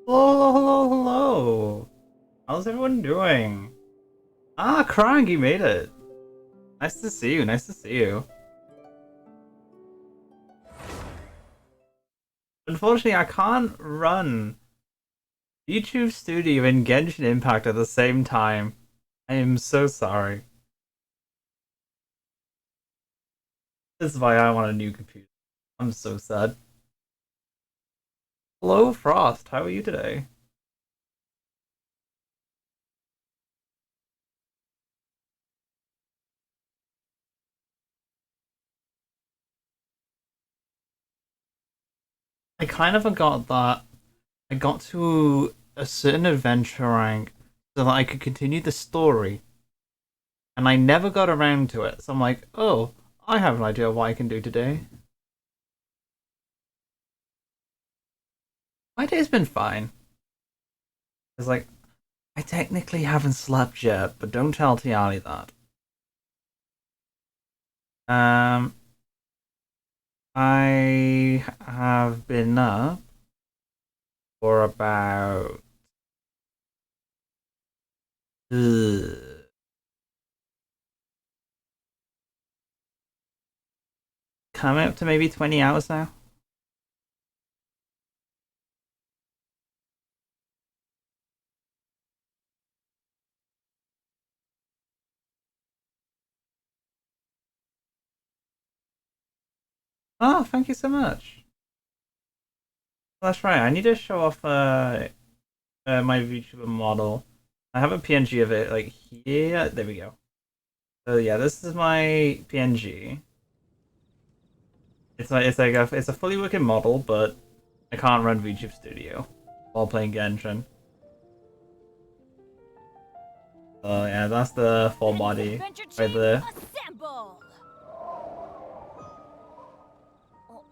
Hello, hello, hello. How's everyone doing? Ah, Krang, you made it. Nice to see you, nice to see you. Unfortunately, I can't run YouTube Studio and Genshin Impact at the same time. I am so sorry. This is why I want a new computer. I'm so sad. Hello, Frost. How are you today? I kind of forgot that I got to a certain adventure rank so that I could continue the story, and I never got around to it. So I'm like, oh, I have an idea of what I can do today. My day's been fine. It's like, I technically haven't slept yet, but don't tell Tiali that. Um, I have been up for about coming up to maybe 20 hours now. Oh, thank you so much. That's right. I need to show off my VTuber model. I have a PNG of it, like here. There we go. So yeah, this is my PNG. It's a fully working model, but I can't run VTube Studio while playing Genshin. So yeah, that's the full body right there. Assemble! Or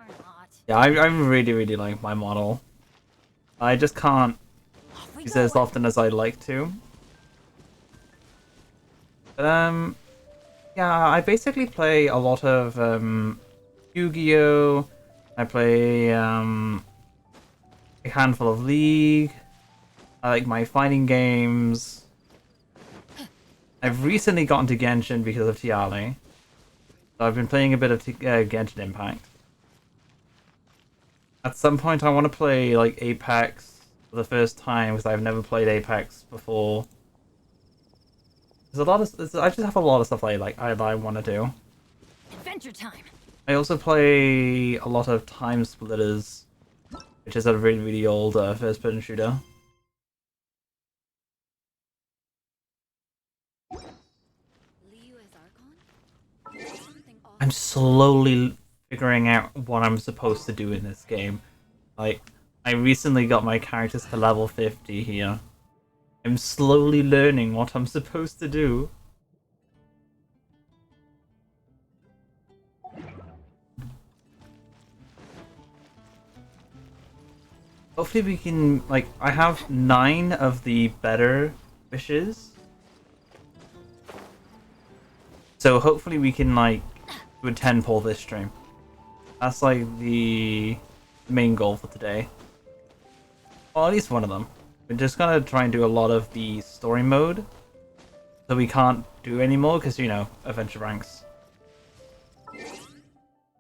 not. Yeah, I really like my model. I just can't use it as often as I'd like to. But yeah, I basically play a lot of Yu-Gi-Oh! I play a handful of League. I like my fighting games. I've recently gotten to Genshin because of Tiali. So I've been playing a bit of Genshin Impact. At some point I want to play like Apex for the first time because I've never played Apex before. There's a lot of I just have a lot of stuff I want to do. Adventure time. I also play a lot of Time Splitters, which is a really old first-person shooter. I'm slowly figuring out what I'm supposed to do in this game. Like, I recently got my characters to level 50 here. I'm slowly learning what I'm supposed to do. Hopefully we can, like, I have 9 of the better wishes. So hopefully we can, like, do a 10 pull this stream. That's, like, the main goal for today. Well, at least one of them. We're just gonna try and do a lot of the story mode. So we can't do anymore because, you know, adventure ranks.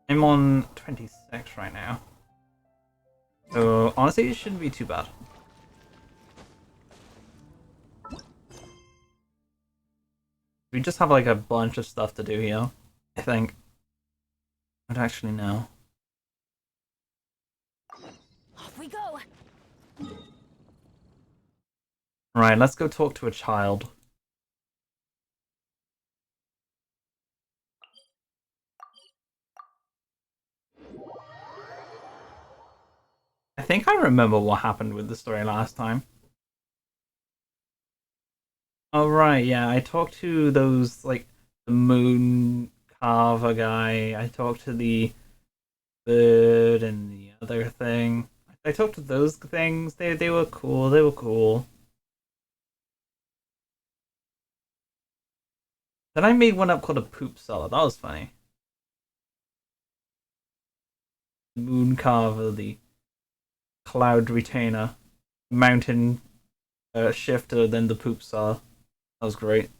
I'm on 26 right now. So honestly, it shouldn't be too bad. We just have like a bunch of stuff to do here, I think. I don't actually know. Off we go. Right, let's go talk to a child. I think I remember what happened with the story last time. Oh right, yeah, I talked to those like the moon carver guy. I talked to the bird and the other thing. I talked to those things. They were cool. They were cool. Then I made one up called a poop salad. That was funny. Moon Carver, the Cloud Retainer, Mountain Shifter, then the Poop Star. That was great.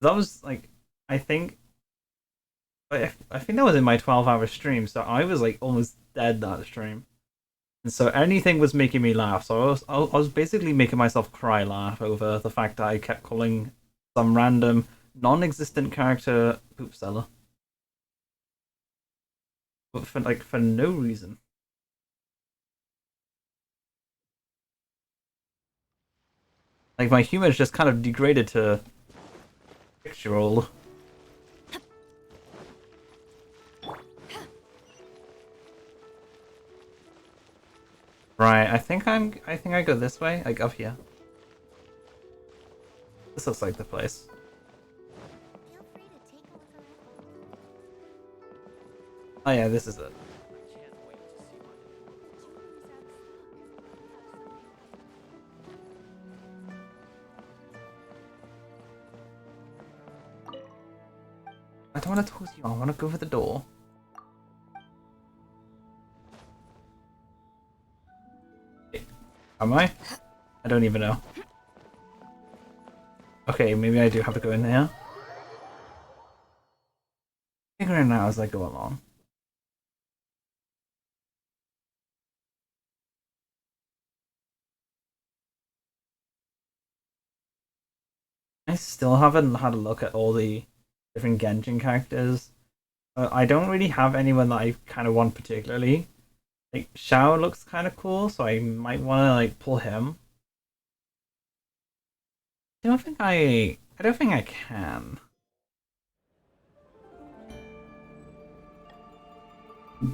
That was like, I think, I think that was in my 12-hour stream, so I was like almost dead that stream. And so anything was making me laugh. So I was basically making myself cry laugh over the fact that I kept calling some random non-existent character Poop Seller, but for no reason. Like my humor is just kind of degraded to pictural. Right, I think I go this way, like up here. This looks like the place. Feel free to take a look around. Oh yeah, this is it. I don't want to talk to you, I want to go for the door. Am I? I don't even know. Okay, maybe I do have to go in there. Figuring it out as I go along. I still haven't had a look at all the different Genshin characters. I don't really have anyone that I kind of want particularly. Like Xiao looks kind of cool, so I might want to like pull him. I don't think I can. I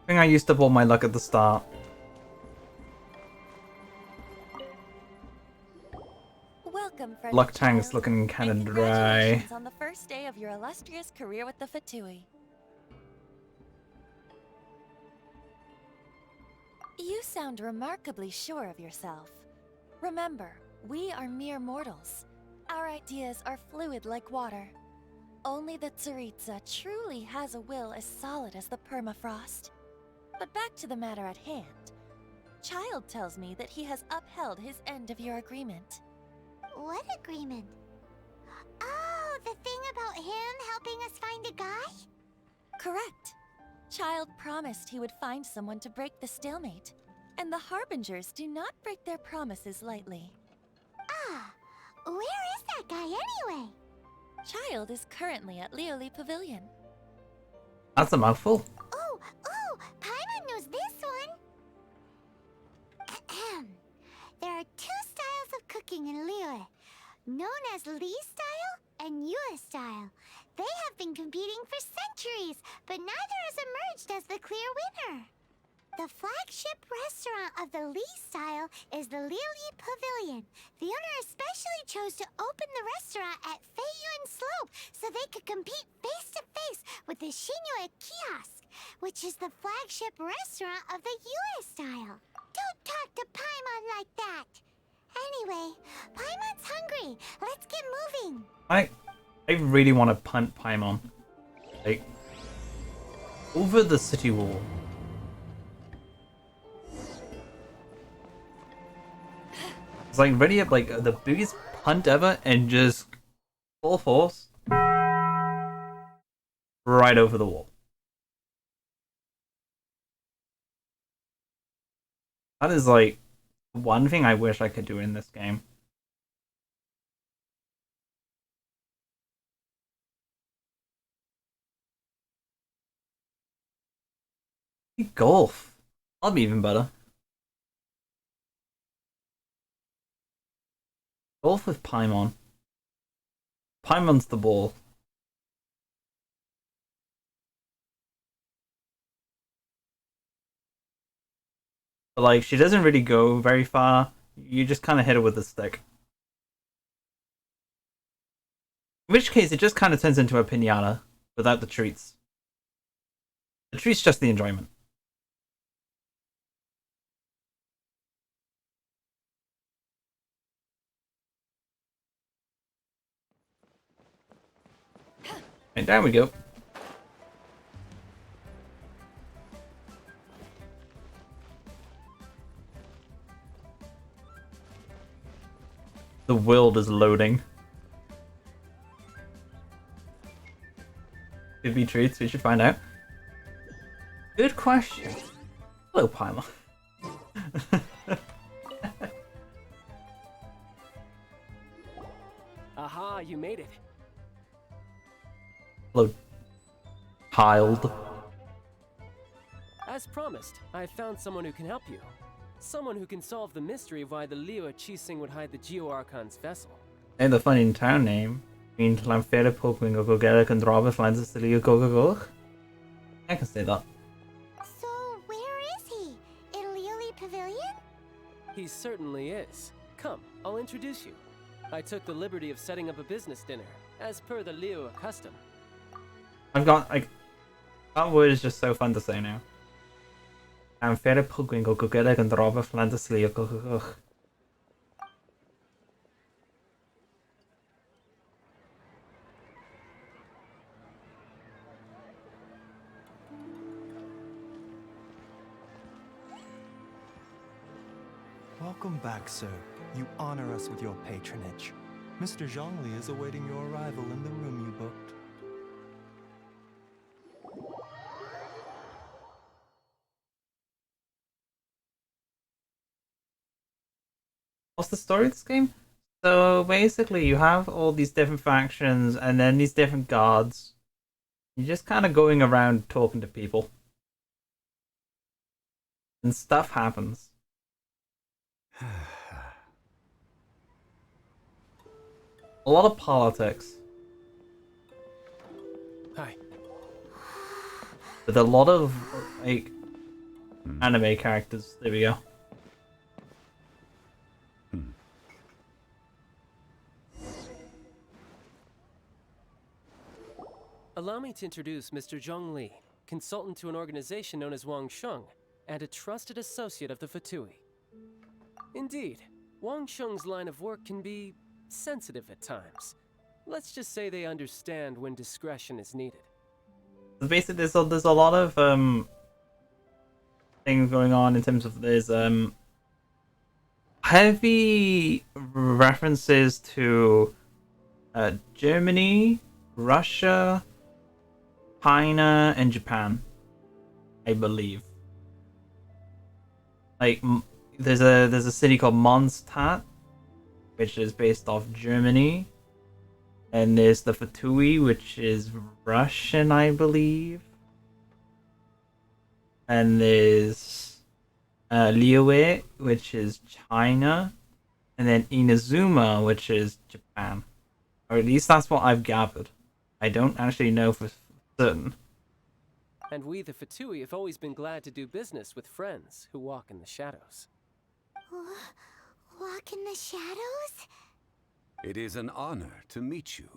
think I used up all my luck at the start. Welcome, friend Luck of tank's child, looking kind and of dry. congratulations on the first day of your illustrious career with the Fatui. You sound remarkably sure of yourself. Remember, we are mere mortals. Our ideas are fluid like water. Only the Tsaritsa truly has a will as solid as the permafrost. But back to the matter at hand. Child tells me that he has upheld his end of your agreement. What agreement? Oh, the thing about him helping us find a guy? Correct. Child promised he would find someone to break the stalemate. And the Harbingers do not break their promises lightly. Ah, where is that guy anyway? Child is currently at Lioli Pavilion. That's a mouthful. Oh, Paimon knows this one. Ahem. There are two styles of cooking in Liyue, known as Li style and Yue style. They have been competing for centuries, but neither has emerged as the clear winner. The flagship restaurant of the Li style is the Lioli Pavilion. The owner especially chose to open the restaurant at Feiyuan Slope so they could compete face-to-face with the Shinue Kiosk, which is the flagship restaurant of the Yue style. Don't talk to Paimon like that! Anyway, Paimon's hungry. Let's get moving. I really want to punt Paimon. Like, over the city wall. It's like ready up like the biggest punt ever and just full force right over the wall. That is like one thing I wish I could do in this game. Golf. That'll be even better. Golf with Paimon. Paimon's the ball. But like, she doesn't really go very far. You just kind of hit her with a stick. In which case, it just kind of turns into a pinata without the treats. The treat's just the enjoyment. And there we go. The world is loading. Could be truths, we should find out. Good question. Hello, Paimon. Aha, you made it. Hello, child. As promised, I found someone who can help you. Someone who can solve the mystery of why the Liyue Qixing would hide the Geo Archon's vessel. And the funny town name means Lamfere Pokewing go get and Robert Lands the go. I can say that. So, where is he? In Liyue Pavilion? He certainly is. Come, I'll introduce you. I took the liberty of setting up a business dinner, as per the Liyue custom. I've got like that word is just so fun to say now. Lamfere Pokewing go get and Robert Lands the go. Welcome back, sir. You honor us with your patronage. Mr. Zhongli is awaiting your arrival in the room you booked. What's the story of this game? So basically you have all these different factions and then these different guards. You're just kind of going around talking to people. And stuff happens. A lot of politics. Hi. With a lot of like anime characters. There we go. Allow me to introduce Mr. Zhongli, consultant to an organization known as Wang Sheng, and a trusted associate of the Fatui. Indeed, Wang Sheng's line of work can be sensitive at times. Let's just say they understand when discretion is needed. Basically, there's a lot of things going on in terms of there's heavy references to Germany, Russia, China, and Japan, I believe. Like there's a city called Mondstadt, which is based off Germany, and there's the Fatui, which is Russian, I believe, and there's Liyue, which is China, and then Inazuma, which is Japan, or at least that's what I've gathered. I don't actually know for certain. And we, the Fatui, have always been glad to do business with friends who walk in the shadows. Walk in the shadows? It is an honor to meet you.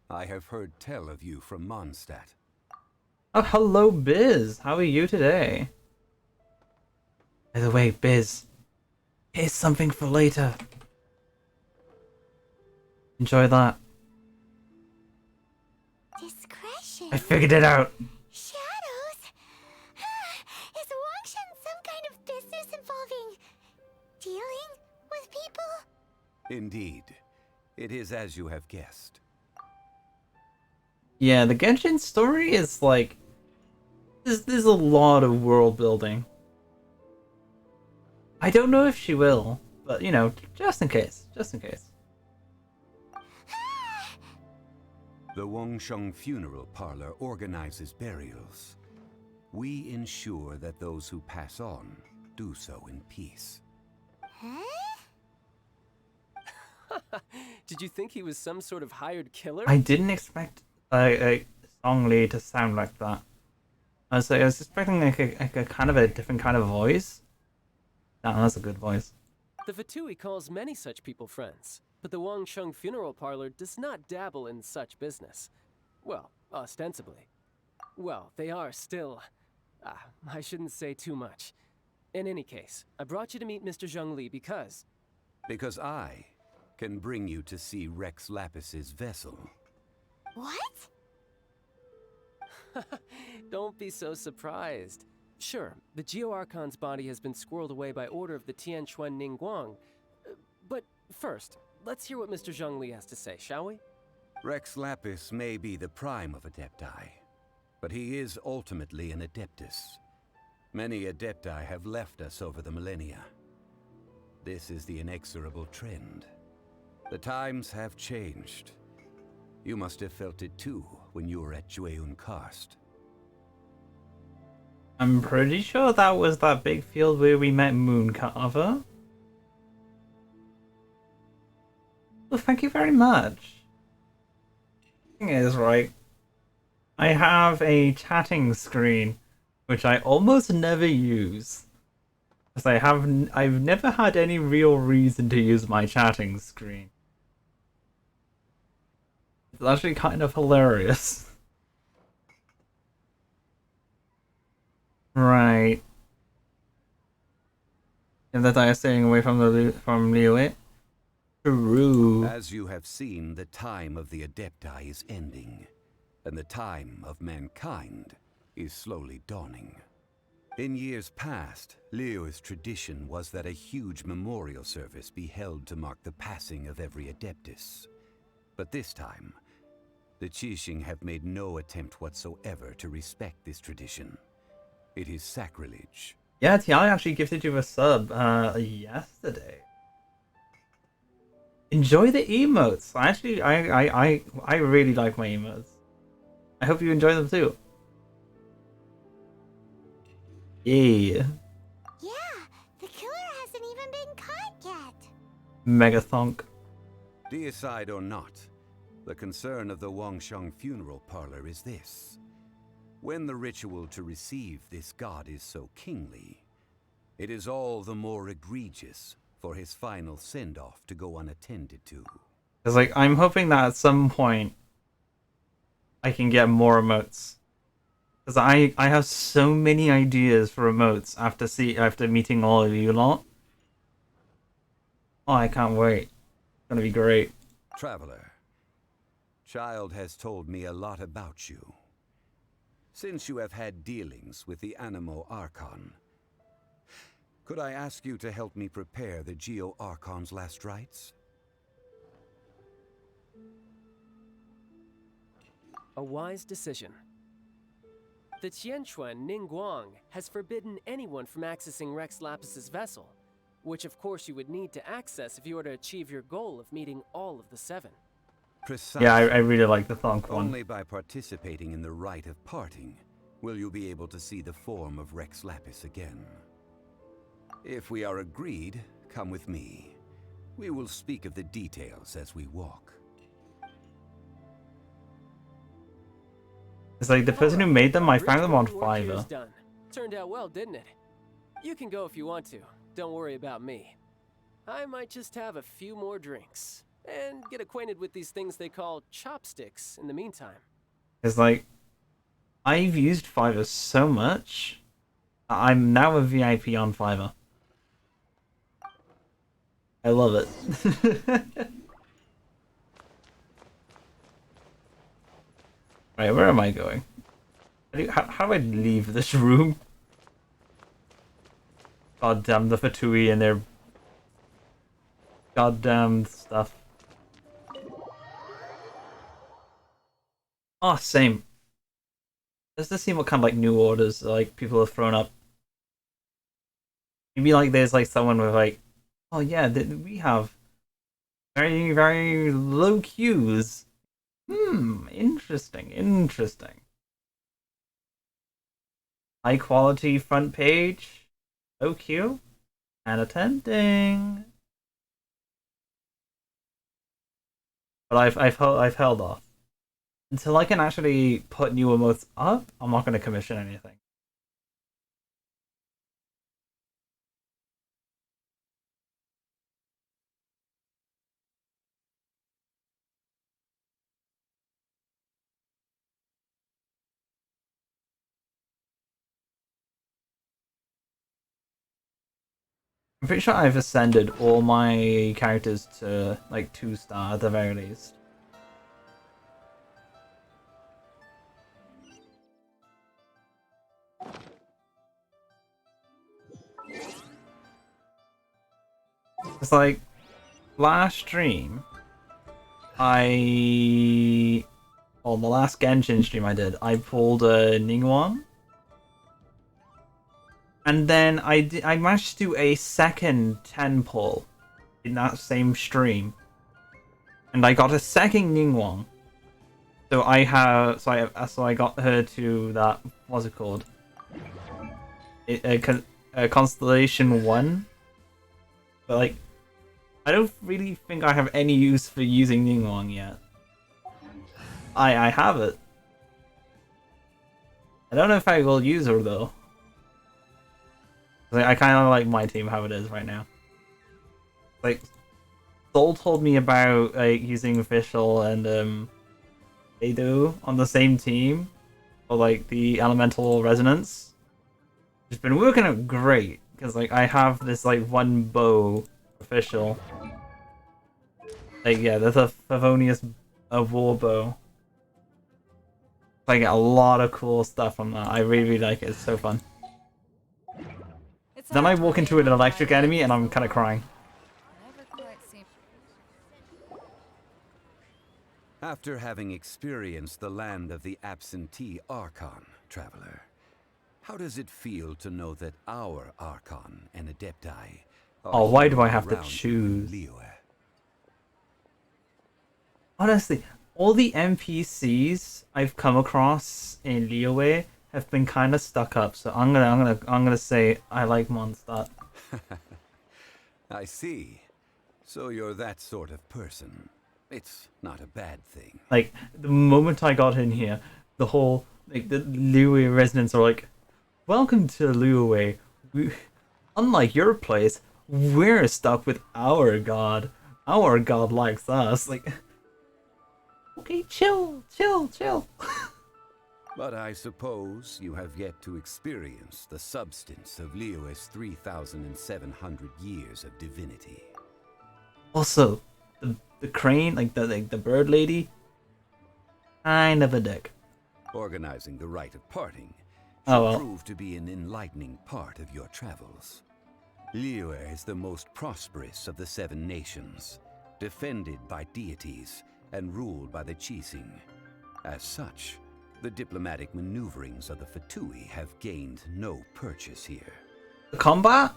I have heard tell of you from Mondstadt. Oh, hello, Biz. How are you today? By the way, Biz, here's something for later. Enjoy that. Discretion? I figured it out. Shadows? Is Wangshan some kind of business involving dealing with people? Indeed. It is as you have guessed. Yeah, the Genshin story is like... There's a lot of world building. I don't know if she will, but you know, just in case. Just in case. The Wangsheng Funeral Parlor organizes burials. We ensure that those who pass on do so in peace. Huh? Did you think he was some sort of hired killer? I didn't expect Songli to sound like that. I was expecting like a kind of a different kind of voice. No, that's a good voice. The Fatui calls many such people friends, but the Wangsheng Funeral Parlor does not dabble in such business. Well, ostensibly. Well, they are still... I shouldn't say too much. In any case, I brought you to meet Mr. Zhongli because... Because I can bring you to see Rex Lapis's vessel. What? Don't be so surprised. Sure, the Geo Archon's body has been squirreled away by order of the Tianquan Ningguang. But First, let's hear what Mr. Zhongli has to say, shall we? Rex Lapis may be the prime of Adepti, but he is ultimately an Adeptus. Many Adepti have left us over the millennia. This is the inexorable trend. The times have changed. You must have felt it too when you were at Jueyun Karst. I'm pretty sure that was that big field where we met Mooncarver. Well, thank you very much. Thing is, right, I have a chatting screen, which I almost never use. Because I've never had any real reason to use my chatting screen. It's actually kind of hilarious. Right. And that I am staying away from Liyue. True. As you have seen, the time of the Adepti is ending, and the time of mankind is slowly dawning. In years past, Liyue's tradition was that a huge memorial service be held to mark the passing of every Adeptus. But this time, the Qixing have made no attempt whatsoever to respect this tradition. It is sacrilege. Yeah, Tiana actually gifted you a sub yesterday. Enjoy the emotes. Actually, I really like my emotes. I hope you enjoy them too. Yeah. Yeah, the killer hasn't even been caught yet. Megathonk. Deicide or not, the concern of the Wangsheng funeral parlor is this. When the ritual to receive this god is so kingly, it is all the more egregious for his final send-off to go unattended to. It's like, I'm hoping that at some point I can get more emotes. Because I have so many ideas for emotes after meeting all of you lot. Oh, I can't wait. It's gonna be great. Traveler, Child has told me a lot about you. Since you have had dealings with the Animo Archon, could I ask you to help me prepare the Geo Archon's last rites? A wise decision. The Qianquan Ningguang has forbidden anyone from accessing Rex Lapis's vessel, which of course you would need to access if you were to achieve your goal of meeting all of the 7. Precisely. Yeah, I really like the Thonk one. Only by participating in the rite of parting will you be able to see the form of Rex Lapis again. If we are agreed, come with me. We will speak of the details as we walk. It's like the person who made them, I found them on Ritual work here is Fiverr. done. Turned out well, didn't it? You can go if you want to. Don't worry about me. I might just have a few more drinks and get acquainted with these things they call chopsticks in the meantime. It's like, I've used Fiverr so much, I'm now a VIP on Fiverr. I love it. Right, where am I going? How do I leave this room? God damn the Fatui and their goddamn stuff. Oh, same. Let's just see what kind of like new orders like people have thrown up. Maybe like there's like someone with like, oh yeah, we have very, very low queues. Interesting. High quality front page, low queue, and attending. But I've held off until I can actually put new emotes up. I'm not going to commission anything. I'm pretty sure I've ascended all my characters to like 2-star at the very least. It's like, last stream, the last Genshin stream I did, I pulled a Ningguang. And then I managed to do a second 10 pull in that same stream. And I got a second Ningguang. So I got her to that, what's it called? Constellation 1. But like, I don't really think I have any use for using Ningguang yet. I have it. I don't know if I will use her though. Like, I kind of like my team how it is right now. Like, Soul told me about using Official and Ado on the same team for like the Elemental Resonance. It's been working out great because like I have this like one bow Official. Like yeah, there's a Favonius war bow. I get a lot of cool stuff from that. I really like it. It's so fun. Then I walk into an electric enemy and I'm kind of crying. After having experienced the land of the absentee Archon, traveler, how does it feel to know that our Archon and Adepti Oh, why do I have to choose? Honestly, all the NPCs I've come across in Liyue have been kind of stuck up, so I'm gonna say I like Mondstadt. I see. So you're that sort of person. It's not a bad thing. Like the moment I got in here, the whole like the Liyue residents are like, "Welcome to Liyue. Unlike your place, we're stuck with our god. Our god likes us." Like, okay, chill. But I suppose you have yet to experience the substance of Liyue's 3,700 years of divinity. Also, the crane, like the bird lady, kind of a dick. Organizing the rite of parting Oh should well. prove to be an enlightening part of your travels. Liyue is the most prosperous of the 7 nations, defended by deities and ruled by the Qixing. As such, the diplomatic maneuverings of the Fatui have gained no purchase here. The combat,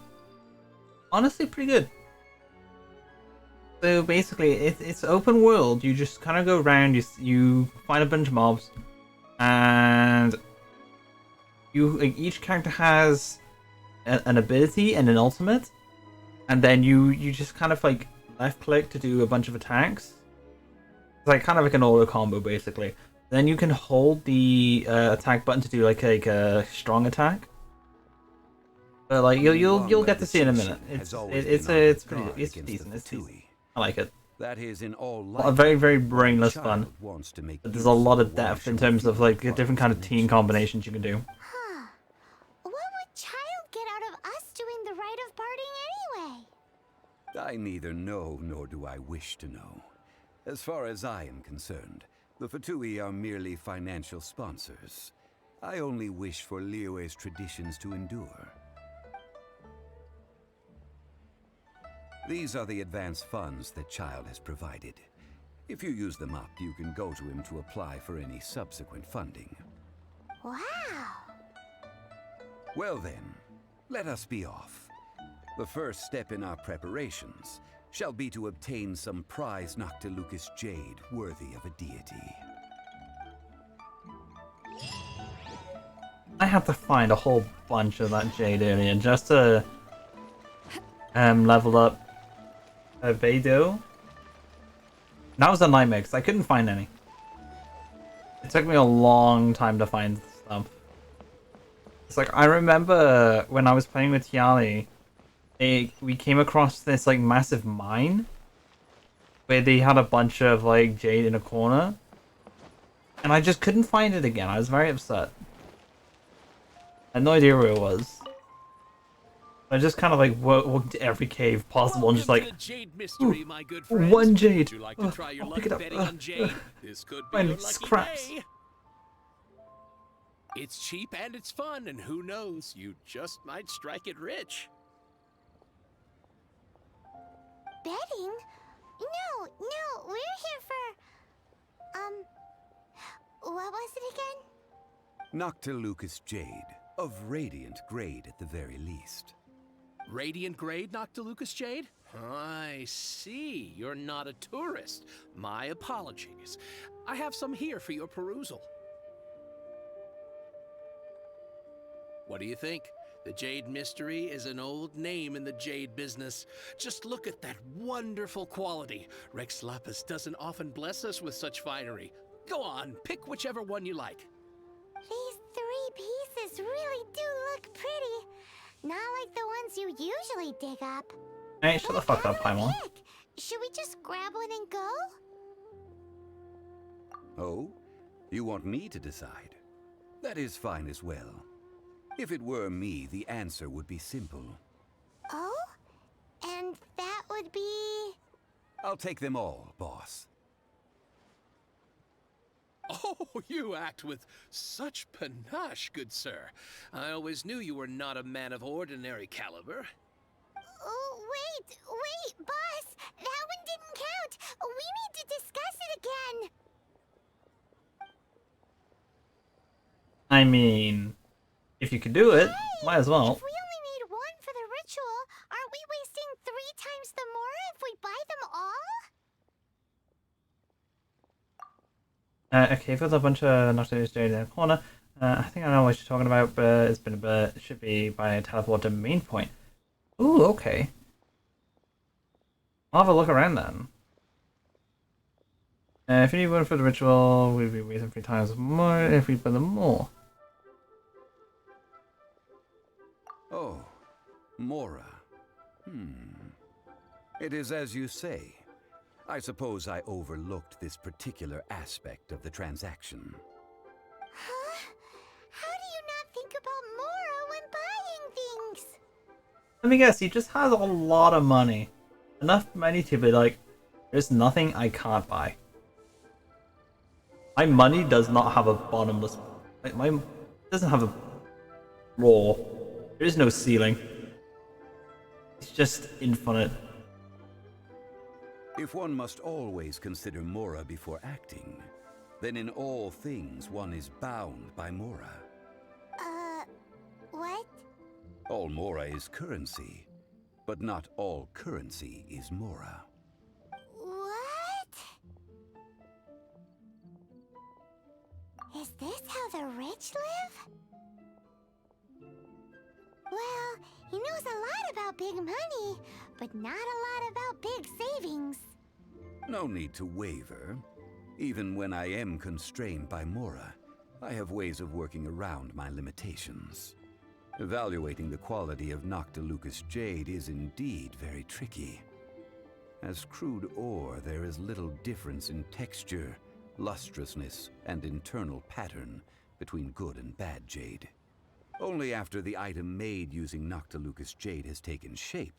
honestly, pretty good. So basically, it's open world. You just kind of go around. You find a bunch of mobs, and each character has an ability and an ultimate, and then you just kind of like left click to do a bunch of attacks. It's like kind of like an auto combo basically. Then you can hold the attack button to do like a strong attack. But like you'll get to see in a minute. It's decent. It's decent. I like it. That is in all A very, very brainless child fun. wants to make But there's a lot of depth in terms of like different kind of team combinations you can do. Huh. What would Child get out of us doing the rite of parting anyway? I neither know nor do I wish to know. As far as I am concerned, the Fatui are merely financial sponsors. I only wish for Liyue's traditions to endure. These are the advance funds that Child has provided. If you use them up, you can go to him to apply for any subsequent funding. Wow. Well then, let us be off. The first step in our preparations shall be to obtain some prize Noctilucous jade worthy of a deity. I had to find a whole bunch of that jade earlier just to level up Vado. That was a nightmare because I couldn't find any. It took me a long time to find stuff. It's like I remember when I was playing with Yali, we came across this like massive mine where they had a bunch of like jade in a corner, and I just couldn't find it again. I was very upset. I had no idea where it was. I just kind of like walked to every cave possible and just like, Jade mystery, my good one jade. Would you like to try your I'll luck pick it up. betting on jade? This could be Find your lucky scraps. day. It's cheap and it's fun, and who knows, you just might strike it rich. Betting? No, we're here for... What was it again? Noctilucous Jade, of radiant grade at the very least. Radiant grade, Noctilucous Jade? I see. You're not a tourist. My apologies. I have some here for your perusal. What do you think? The Jade Mystery is an old name in the jade business. Just look at that wonderful quality. Rex Lapis doesn't often bless us with such finery. Go on, pick whichever one you like. These 3 pieces really do look pretty. Not like the ones you usually dig up. Hey, shut the fuck How up, do Paimon. I pick? Should we just grab one and go? Oh? You want me to decide? That is fine as well. If it were me, the answer would be simple. Oh? And that would be... I'll take them all, boss. Oh, you act with such panache, good sir. I always knew you were not a man of ordinary caliber. Oh, wait, boss! That one didn't count! We need to discuss it again! I mean, if you could do it, Hey, might as well. If we only need one for the ritual, aren't we wasting 3 times the more if we buy them all? Okay, if there's a bunch of Noctilucous Jade in the corner, I think I know what you're talking about, but it's been a bit. It should be by a teleport to main point. Ooh, okay. I'll have a look around then. If you need one for the ritual, we'll be wasting 3 times more if we put them more. Oh, Mora. It is as you say. I suppose I overlooked this particular aspect of the transaction. Huh? How do you not think about Mora when buying things? Let me guess, he just has a lot of money. Enough money to be like, there's nothing I can't buy. My money does not have a bottomless... Like, my doesn't have a floor. There is no ceiling. It's just infinite. If one must always consider Mora before acting, then in all things one is bound by Mora. What? All Mora is currency, but not all currency is Mora. What? Is this how the rich live? Well, he knows a lot about big money, but not a lot about big savings. No need to waver. Even when I am constrained by Mora, I have ways of working around my limitations. Evaluating the quality of Noctilucous Jade is indeed very tricky. As crude ore, there is little difference in texture, lustrousness, and internal pattern between good and bad jade. Only after the item made using Noctilucous Jade has taken shape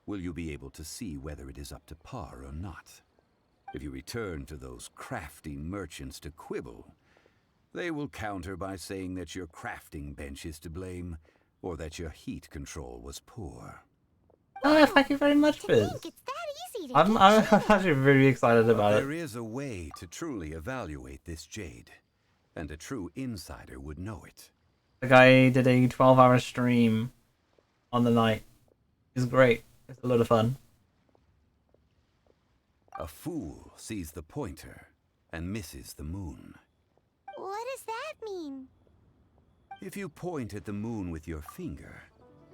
will you be able to see whether it is up to par or not. If you return to those crafty merchants to quibble, they will counter by saying that your crafting bench is to blame, or that your heat control was poor. Oh, thank you very much, To Biz. think it's that easy to I'm get cheap. actually really excited about There it. is a way to truly evaluate this jade, and a true insider would know it. The guy did a 12-hour stream on the night. It's great. It's a lot of fun. A fool sees the pointer and misses the moon. What does that mean? If you point at the moon with your finger,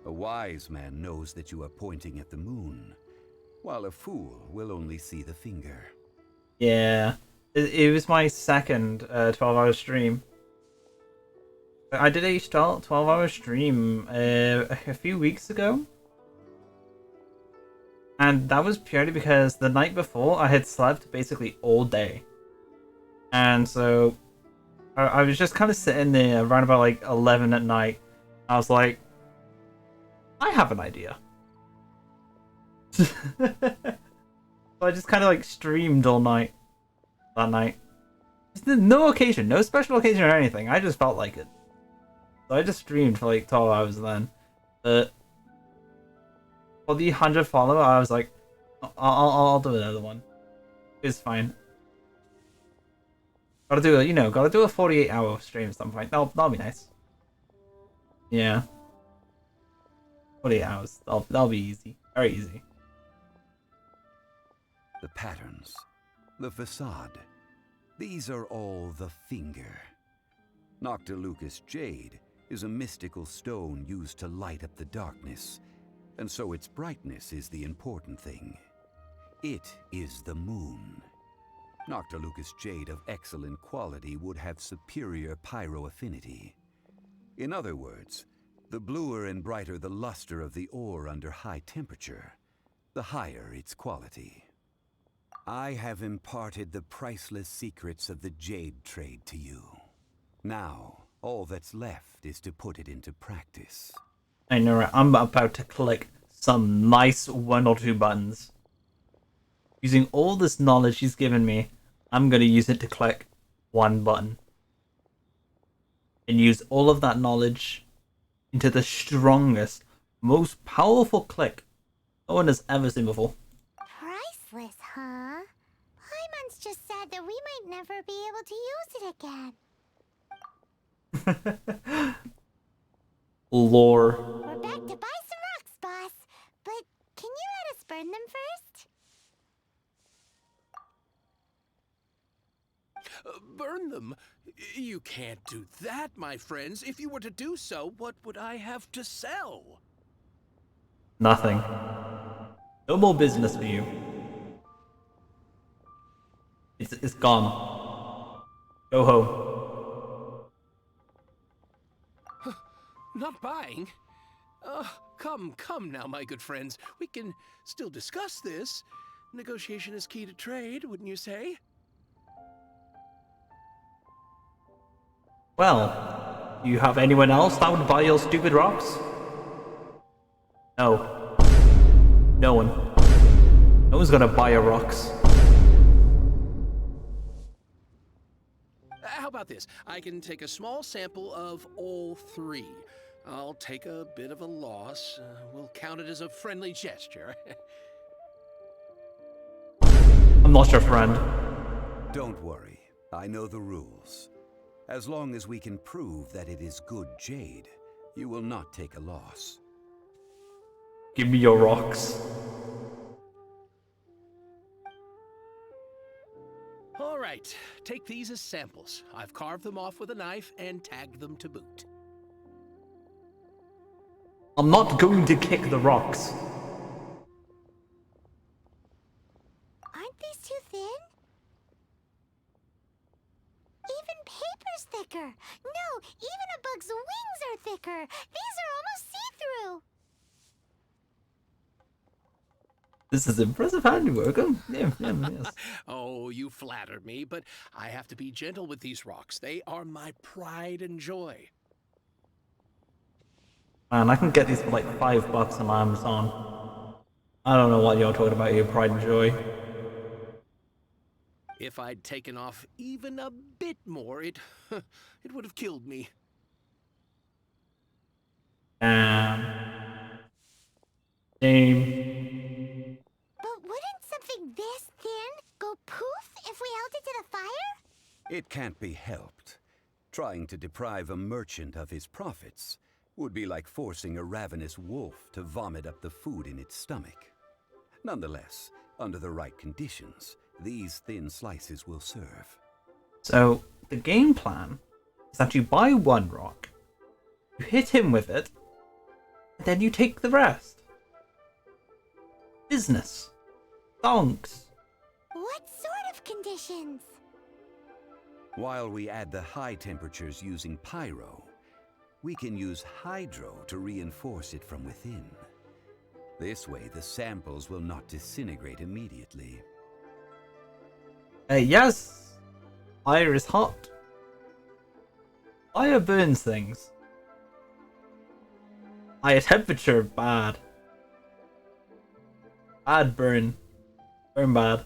a wise man knows that you are pointing at the moon, while a fool will only see the finger. Yeah. It was my second 12-hour stream. I did a 12-hour stream a few weeks ago. And that was purely because the night before I had slept basically all day. And so I was just kind of sitting there around about like 11 at night. I was like, I have an idea. So I just kind of like streamed all night that night. No occasion, no special occasion or anything. I just felt like it. So I just streamed for like 12 hours then. But for the 100 follower, I was like, I'll do another one. It's fine. Gotta do gotta do a 48-hour stream at some point. That'll be nice. Yeah. 48 hours. That'll be easy. Very easy. The patterns, the facade, these are all the finger. Noctilucous jade is a mystical stone used to light up the darkness, and so its brightness is the important thing. It is the moon. Noctilucous jade of excellent quality would have superior pyro affinity. In other words, the bluer and brighter the luster of the ore under high temperature, the higher its quality. I have imparted the priceless secrets of the jade trade to you. Now, all that's left is to put it into practice. I know, right? I'm about to click some nice 1 or 2 buttons. Using all this knowledge he's given me, I'm going to use it to click 1 button. And use all of that knowledge into the strongest, most powerful click no one has ever seen before. Priceless, huh? Paimon's just sad that we might never be able to use it again. Lore. We're back to buy some rocks, boss. But can you let us burn them first? Burn them? You can't do that, my friends. If you were to do so, what would I have to sell? Nothing. No more business for you. It's gone. Go home. Not buying? Come now, my good friends. We can still discuss this. Negotiation is key to trade, wouldn't you say? Well, do you have anyone else that would buy your stupid rocks? No. No one. No one's gonna buy your rocks. How about this? I can take a small sample of all 3. I'll take a bit of a loss. We'll count it as a friendly gesture. I'm not your friend. Don't worry, I know the rules. As long as we can prove that it is good jade, you will not take a loss. Give me your rocks. All right, take these as samples. I've carved them off with a knife and tagged them to boot. I'm not going to kick the rocks. Aren't these too thin? Even paper's thicker. No, even a bug's wings are thicker. These are almost see-through. This is impressive handiwork. Yes. Oh, you flatter me, but I have to be gentle with these rocks. They are my pride and joy. Man, I can get these for like $5 on Amazon. I don't know what you're talking about here, pride and joy. If I'd taken off even a bit more, it would have killed me. Damn. Damn. But wouldn't something this thin go poof if we held it to the fire? It can't be helped. Trying to deprive a merchant of his profits would be like forcing a ravenous wolf to vomit up the food in its stomach. Nonetheless, under the right conditions, these thin slices will serve. So, the game plan is that you buy 1 rock, you hit him with it, and then you take the rest. Business. Donks. What sort of conditions? While we add the high temperatures using pyro, we can use hydro to reinforce it from within. This way, the samples will not disintegrate immediately. Yes. Fire is hot. Fire burns things. Higher temperature, bad. Bad burn. Burn bad.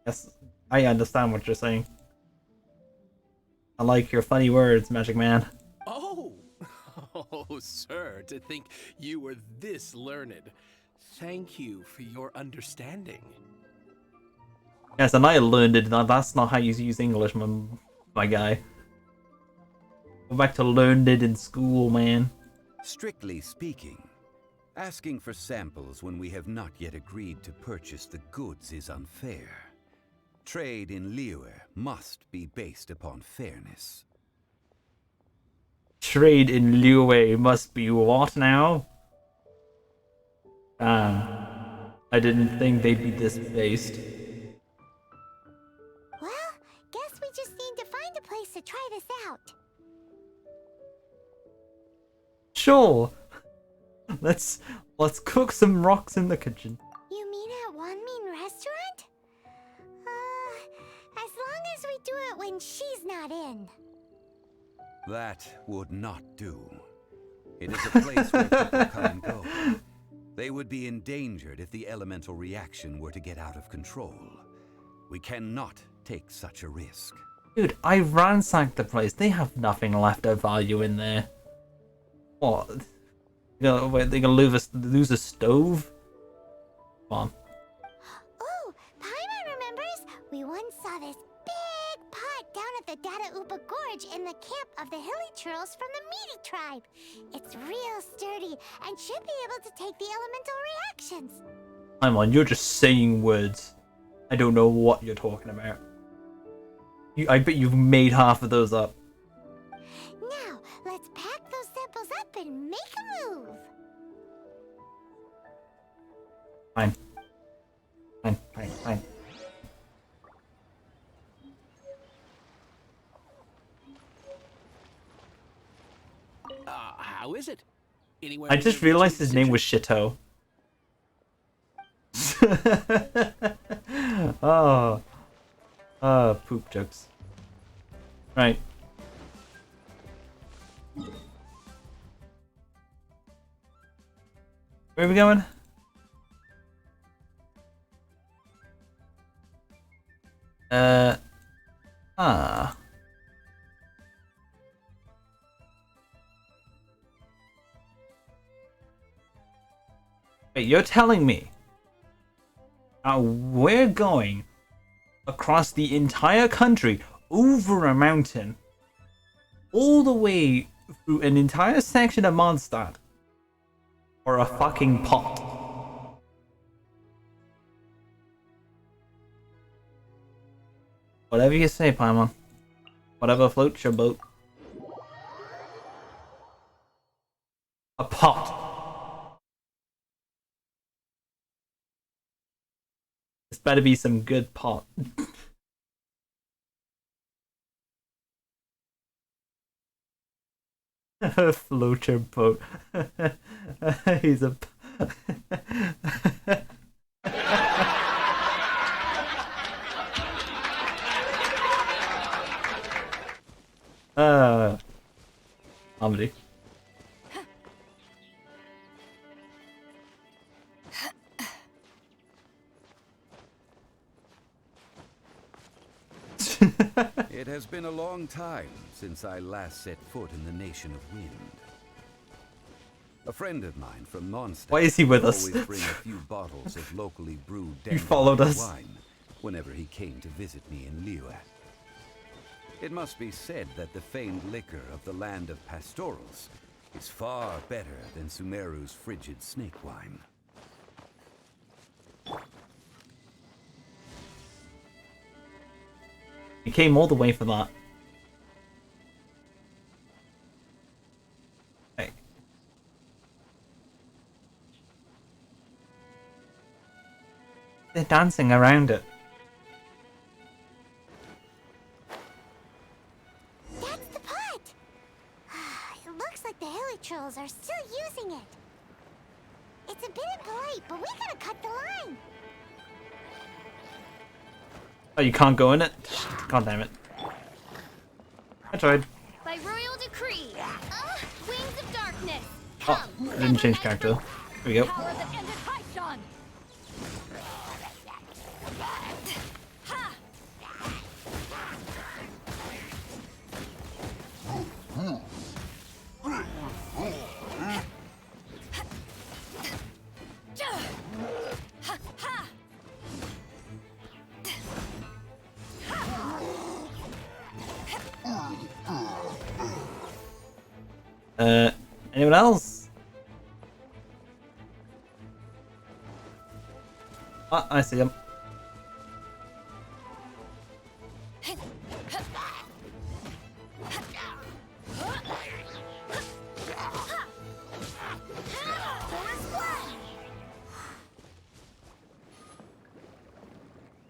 Yes, I understand what you're saying. I like your funny words, Magic Man. Oh, sir, to think you were this learned. Thank you for your understanding. Yes, and I learned it. That's not how you use English, my guy. Go back to learned it in school, man. Strictly speaking, asking for samples when we have not yet agreed to purchase the goods is unfair. Trade in Liyue must be based upon fairness. Trade in Liyue must be what now? I didn't think they'd be this based. Well, guess we just need to find a place to try this out. Sure. Let's cook some rocks in the kitchen. You mean at Wanmin Restaurant? As long as we do it when she's not in. That would not do. It is a place where people come and go. They would be endangered if the elemental reaction were to get out of control. We cannot take such a risk. Dude, I ransacked the place. They have nothing left of value in there. What? They're gonna lose a stove? Come on. Oh, Paimon remembers we once saw this big pot down at the Dada Upa Gorge in the camp of the Hilly Churls from the Meaty tribe. It's real sturdy and should be able to take the elemental reactions. I'm on, you're just saying words. I don't know what you're talking about. I bet you've made half of those up. Now, let's pack those samples up and make a move. Fine. Fine. How is it? Anywhere I just realized his name was Shito. Oh. Poop jokes. Right. Where are we going? Wait, you're telling me we're going across the entire country, over a mountain, all the way through an entire section of Mondstadt, for a fucking pot? Whatever you say, Paimon. Whatever floats your boat. A pot. This better be some good pot. Float your boat. He's a... Comedy. It has been a long time since I last set foot in the Nation of Wind. A friend of mine from Mondstadt Why is he with us? always bring a few bottles of locally brewed He followed us. wine whenever he came to visit me in Liyue. It must be said that the famed liquor of the land of pastorals is far better than Sumeru's frigid snake wine. He came all the way for that. Hey. They're dancing around it. That's the pot! It looks like the Hilly Trolls are still using it. It's a bit impolite, but we gotta cut the line. Oh, you can't go in it? God damn it. I tried. By royal decree, wings of darkness. Oh, I didn't change character. Here we go. Power that ended Haishan. Ha! Ha! Ha! Anyone else? Ah, I see him.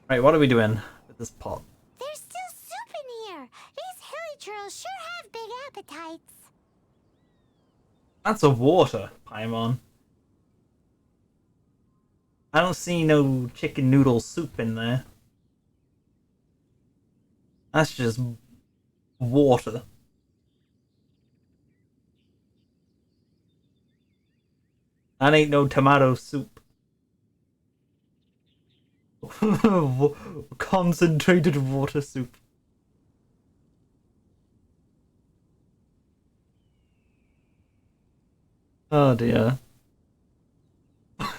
Right, what are we doing with this pot? There's still soup in here. These hilly churls sure have big appetites. That's a water, Paimon. I don't see no chicken noodle soup in there. That's just water. That ain't no tomato soup. Concentrated water soup. Oh dear.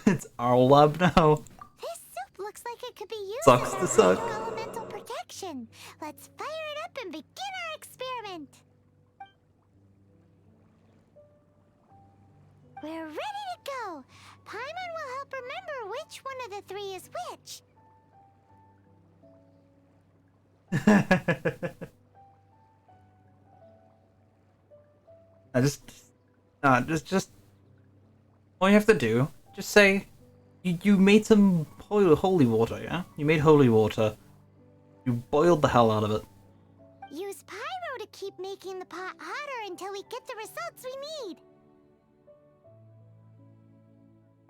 It's our lab now. This soup looks like it could be used Sucks as to suck. elemental protection. Let's fire it up and begin our experiment. We're ready to go. Paimon will help remember which one of the three is which. I just all you have to do, just say you made some holy water, yeah? You made holy water. You boiled the hell out of it. Use pyro to keep making the pot hotter until we get the results we need.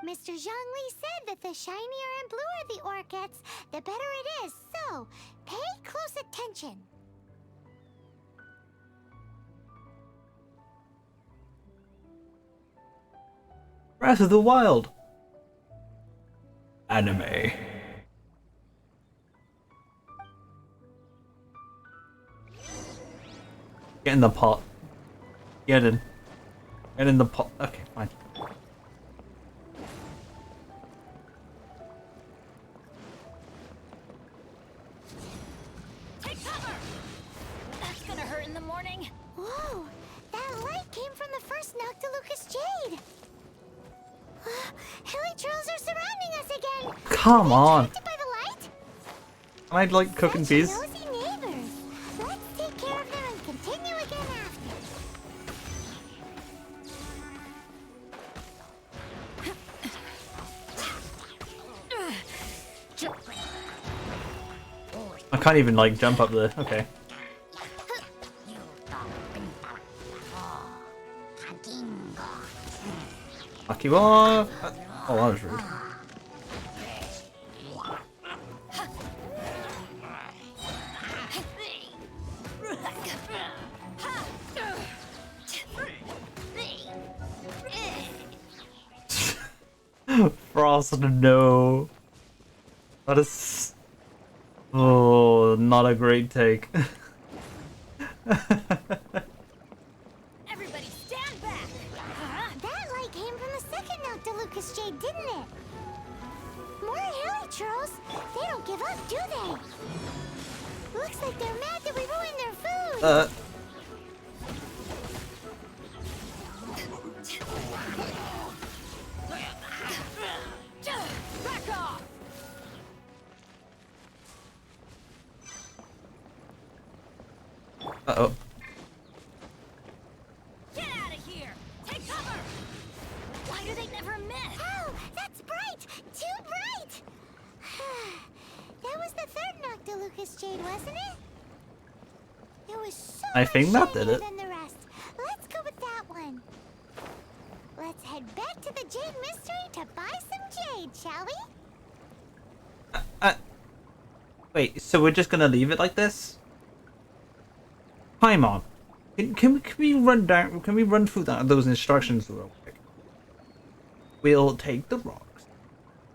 Mr. Zhongli said that the shinier and bluer the ore gets, the better it is, so pay close attention. Breath of the Wild. Anime. Get in the pot. Get in. Get in the pot. Okay, fine. Take cover! That's gonna hurt in the morning. Whoa! That light came from the first Noctilucous Jade! Hilly trolls are surrounding us again! Come on. Attracted by the light? I like cooking Such peas. nosy neighbors. Let's take care of them and continue again after. I can't even like jump up there. Okay. Lucky one. Oh, that was rude. Frost, no. That is. Oh, not a great take. Everybody stand back! That light came from the second Noctilucous Jade, didn't it? More hilly trolls. They don't give up, do they? Looks like they're mad that we ruined their food. Back off! Uh-oh. Get out of here! Take cover! Why do they never miss? Oh, that's bright! Too bright! That was the third Noctilucous Jade, wasn't it? It was so I think much that did shinier it. than the rest. Let's go with that one. Let's head back to the Jade Mystery to buy some jade, shall we? Wait, so we're just gonna leave it like this? Paimon, can we run down? Can we run through those instructions real quick? We'll take the rocks.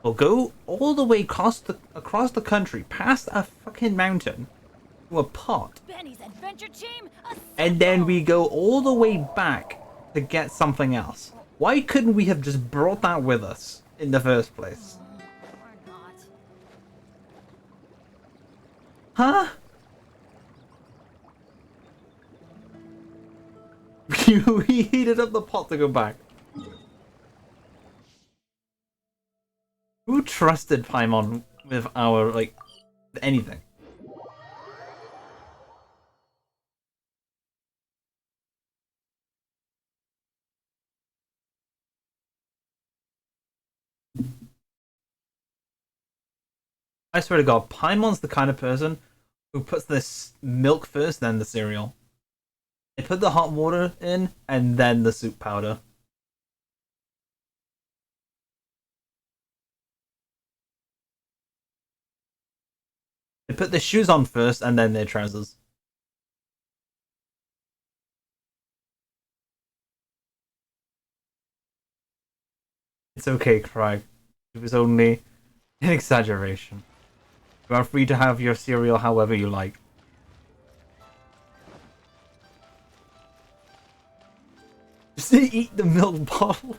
We'll go all the way across the country, past a fucking mountain, to a pot, Benny's adventure team, and then we go all the way back to get something else. Why couldn't we have just brought that with us in the first place? or not. Huh? You heated up the pot to go back. Who trusted Paimon with our, like, anything? I swear to God, Paimon's the kind of person who puts this milk first, then the cereal. They put the hot water in, and then the soup powder. They put their shoes on first, and then their trousers. It's okay, Craig. It was only an exaggeration. You are free to have your cereal however you like. Just eat the milk bottle.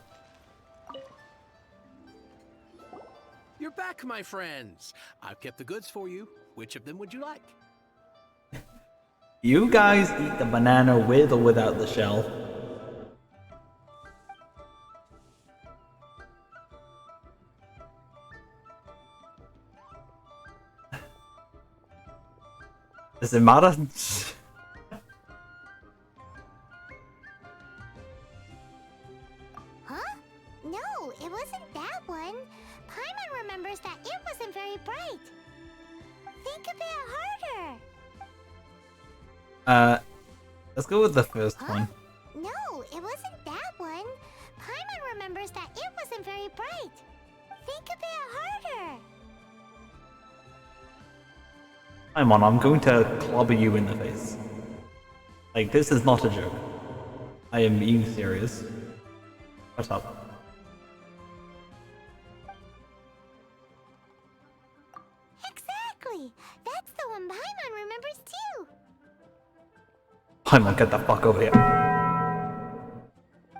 You're back, my friends. I've kept the goods for you. Which of them would you like? You guys eat the banana with or without the shell. Does it matter? Huh? No, it wasn't that one. Paimon remembers that it wasn't very bright. Think a bit harder. Let's go with the first Huh? one. No, it wasn't that one. Paimon remembers that it wasn't very bright. Think a bit harder. Paimon, I'm going to clobber you in the face. Like, this is not a joke. I am being serious. Shut up. Exactly. That's the one Paimon remembers too. Paimon, get the fuck over here.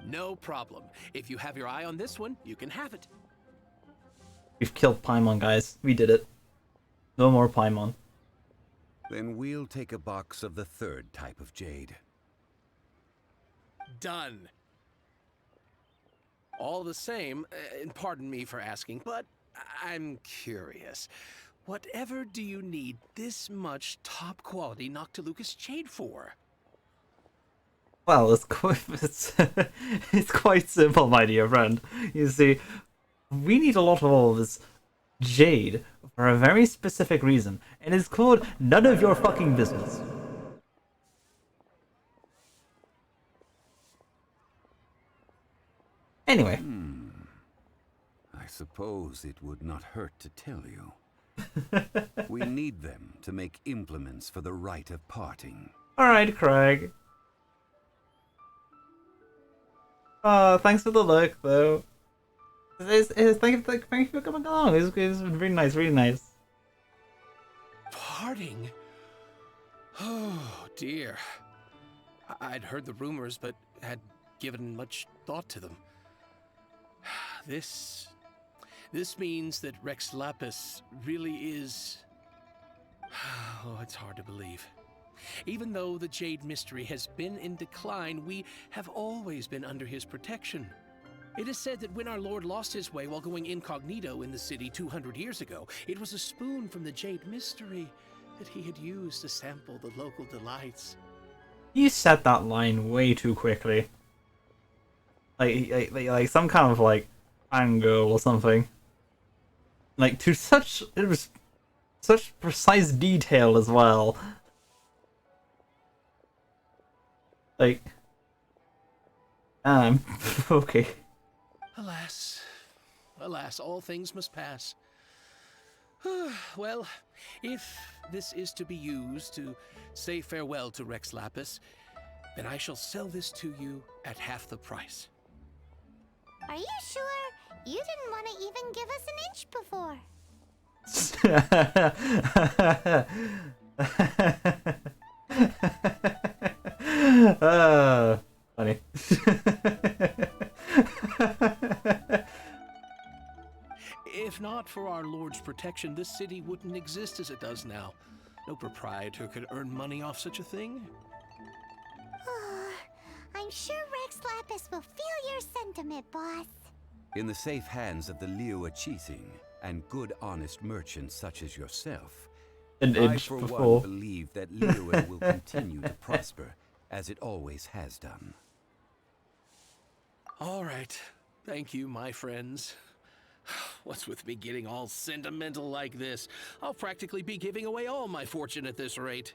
No problem. If you have your eye on this one, you can have it. We've killed Paimon, guys. We did it. No more Paimon. Then we'll take a box of the third type of jade. Done. All the same, and pardon me for asking, but I'm curious. Whatever do you need this much top quality Noctilucous jade for? Well, it's quite simple, my dear friend. You see, we need a lot of all this jade for a very specific reason, and it's called none of your fucking business. Anyway. I suppose it would not hurt to tell you. We need them to make implements for the rite of parting. Alright, Craig. Thanks for the look, though. Thank you for coming along. It's really nice, really nice. Parting? Oh, dear. I'd heard the rumors, but had given much thought to them. This means that Rex Lapis really is... Oh, it's hard to believe. Even though the Jade Mystery has been in decline, we have always been under his protection. It is said that when our Lord lost his way while going incognito in the city 200 years ago, it was a spoon from the Jade Mystery that he had used to sample the local delights. You said that line way too quickly. Like some kind of like fangirl or something. Like it was such precise detail as well. Like, okay. Alas, alas, all things must pass. Well, if this is to be used to say farewell to Rex Lapis, then I shall sell this to you at half the price. Are you sure? You didn't want to even give us an inch before. Funny. If not for our Lord's protection, this city wouldn't exist as it does now. No proprietor could earn money off such a thing. I'm sure this will feel your sentiment, boss. In the safe hands of the Liu Chising and good honest merchants such as yourself, An I inch for before. one believe that Liu will continue to prosper as it always has done. All right. Thank you, my friends. What's with me getting all sentimental like this? I'll practically be giving away all my fortune at this rate.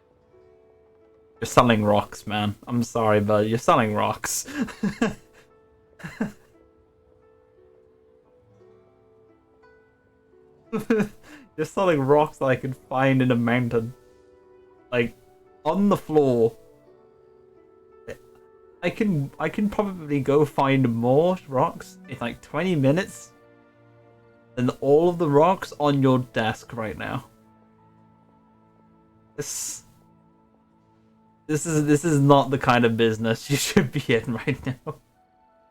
You're selling rocks, man. I'm sorry, but you're selling rocks. You're selling rocks that I could find in a mountain. Like, on the floor. I can probably go find more rocks in like 20 minutes than all of the rocks on your desk right now. This is not the kind of business you should be in right now.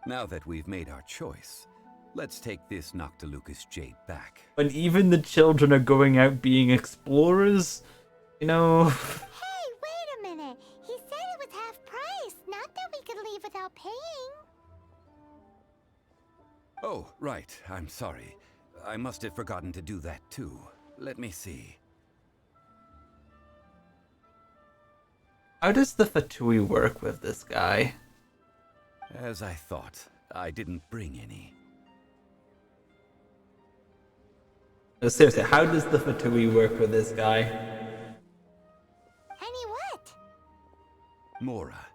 Now that we've made our choice, let's take this Noctilucous jade back. When even the children are going out being explorers, you know. Hey, wait a minute. He said it was half price, not that we could leave without paying. Oh, right. I'm sorry. I must have forgotten to do that too. Let me see. How does the Fatui work with this guy? As I thought, I didn't bring any. No, seriously, how does the Fatui work with this guy? Any what? Mora,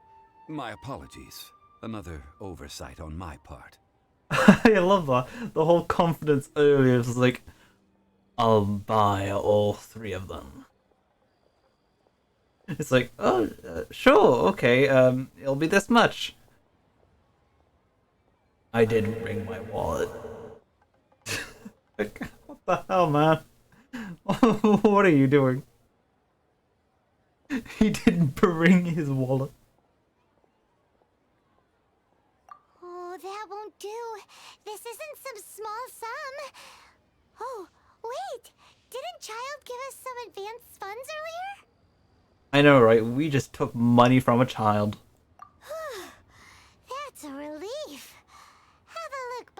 my apologies. Another oversight on my part. I love that. The whole confidence earlier was like, I'll buy all 3 of them. It's like, oh, sure, okay, it'll be this much. I didn't bring my wallet. Like, what the hell, man? What are you doing? He didn't bring his wallet. Oh, that won't do. This isn't some small sum. Oh, wait. Didn't Child give us some advanced funds earlier? I know, right? We just took money from a child. That's a relief. Have a look.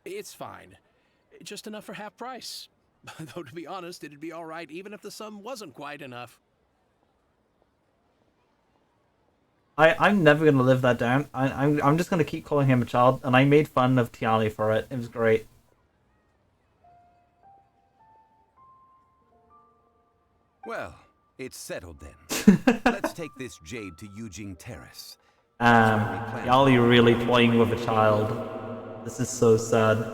It's fine. Just enough for half price. Though, to be honest, it'd be all right even if the sum wasn't quite enough. I'm never gonna live that down. I'm just gonna keep calling him a child, and I made fun of Tiali for it. It was great. Well, it's settled then. Let's take this jade to Yujing Terrace. Tiali really playing with a child. This is so sad. Look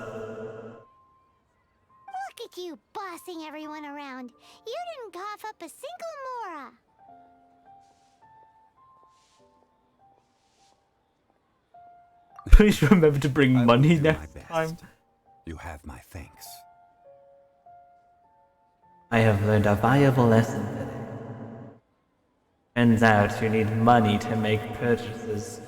at you bossing everyone around. You didn't cough up a single Mora. Please remember to bring I will money do my next best. time. You have my thanks. I have learned a valuable lesson today. Turns out you need money to make purchases.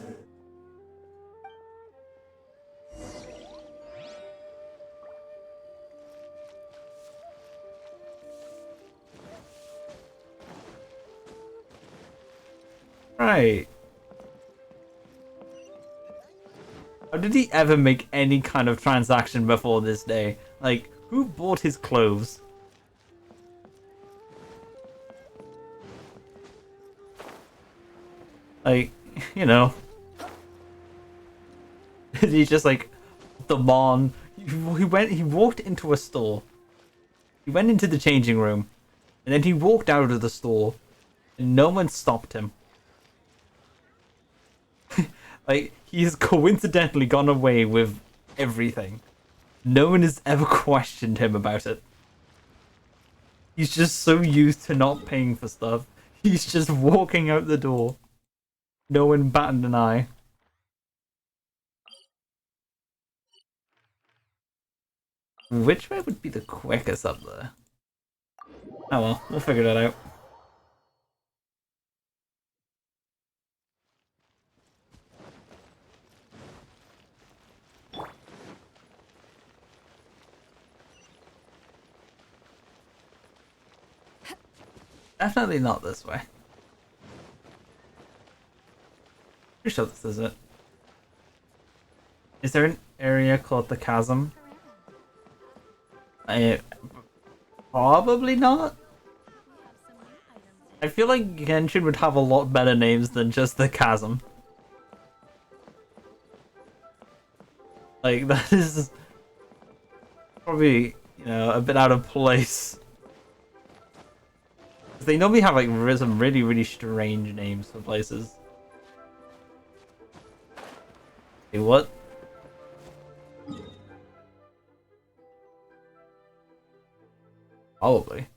Right. How did he ever make any kind of transaction before this day? Like, who bought his clothes? Like, you know. He's just like, the Mon. He walked into a store. He went into the changing room. And then he walked out of the store. And no one stopped him. Like, he's coincidentally gone away with everything. No one has ever questioned him about it. He's just so used to not paying for stuff. He's just walking out the door. No one batted an eye. Which way would be the quickest up there? Oh well, we'll figure that out. Definitely not this way. Pretty sure this is it. Is there an area called the Chasm? Probably not. I feel like Genshin would have a lot better names than just the Chasm. Like, that is probably, you know, a bit out of place. They normally have like some really, really strange names for places. Hey, what? Probably.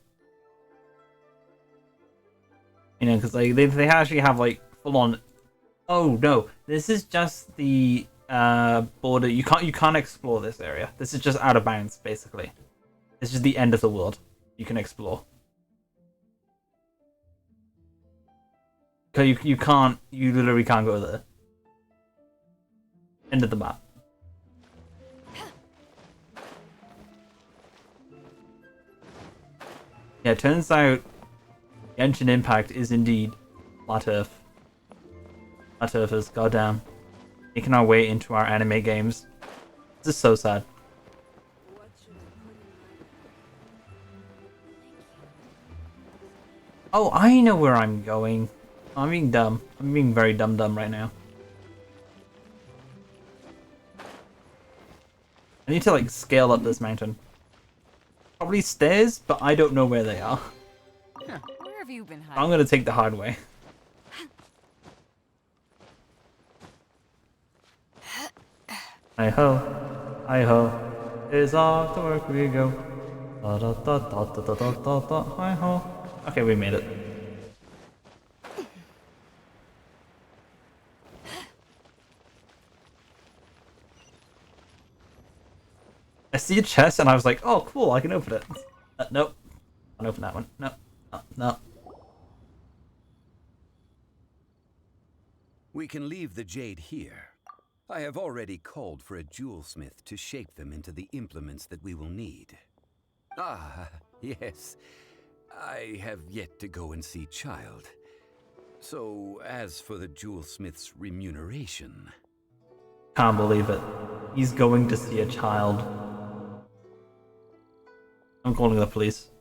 You know, because like they actually have like full on. Oh no, this is just the border. You can't explore this area. This is just out of bounds, basically. This is the end of the world. You can explore. Cause you literally can't go there. End of the map. Yeah, it turns out Genshin Impact is indeed Flat Earth. Flat Earthers, goddamn. Making our way into our anime games. This is so sad. Oh, I know where I'm going. I'm being dumb. I'm being very dumb right now. I need to like scale up this mountain. Probably stairs, but I don't know where they are. Where have you been hiding? I'm gonna take the hard way. Hi ho, it's off to work we go. Da da da da da da da da. Hi ho. Okay, we made it. I see a chest and I was like, oh cool, I can open it. Nope. Can't open that one. No. No. We can leave the jade here. I have already called for a jewelsmith to shape them into the implements that we will need. Ah, yes. I have yet to go and see Child. So, as for the jewelsmith's remuneration... Can't believe it. He's going to see a child. I'm calling the police.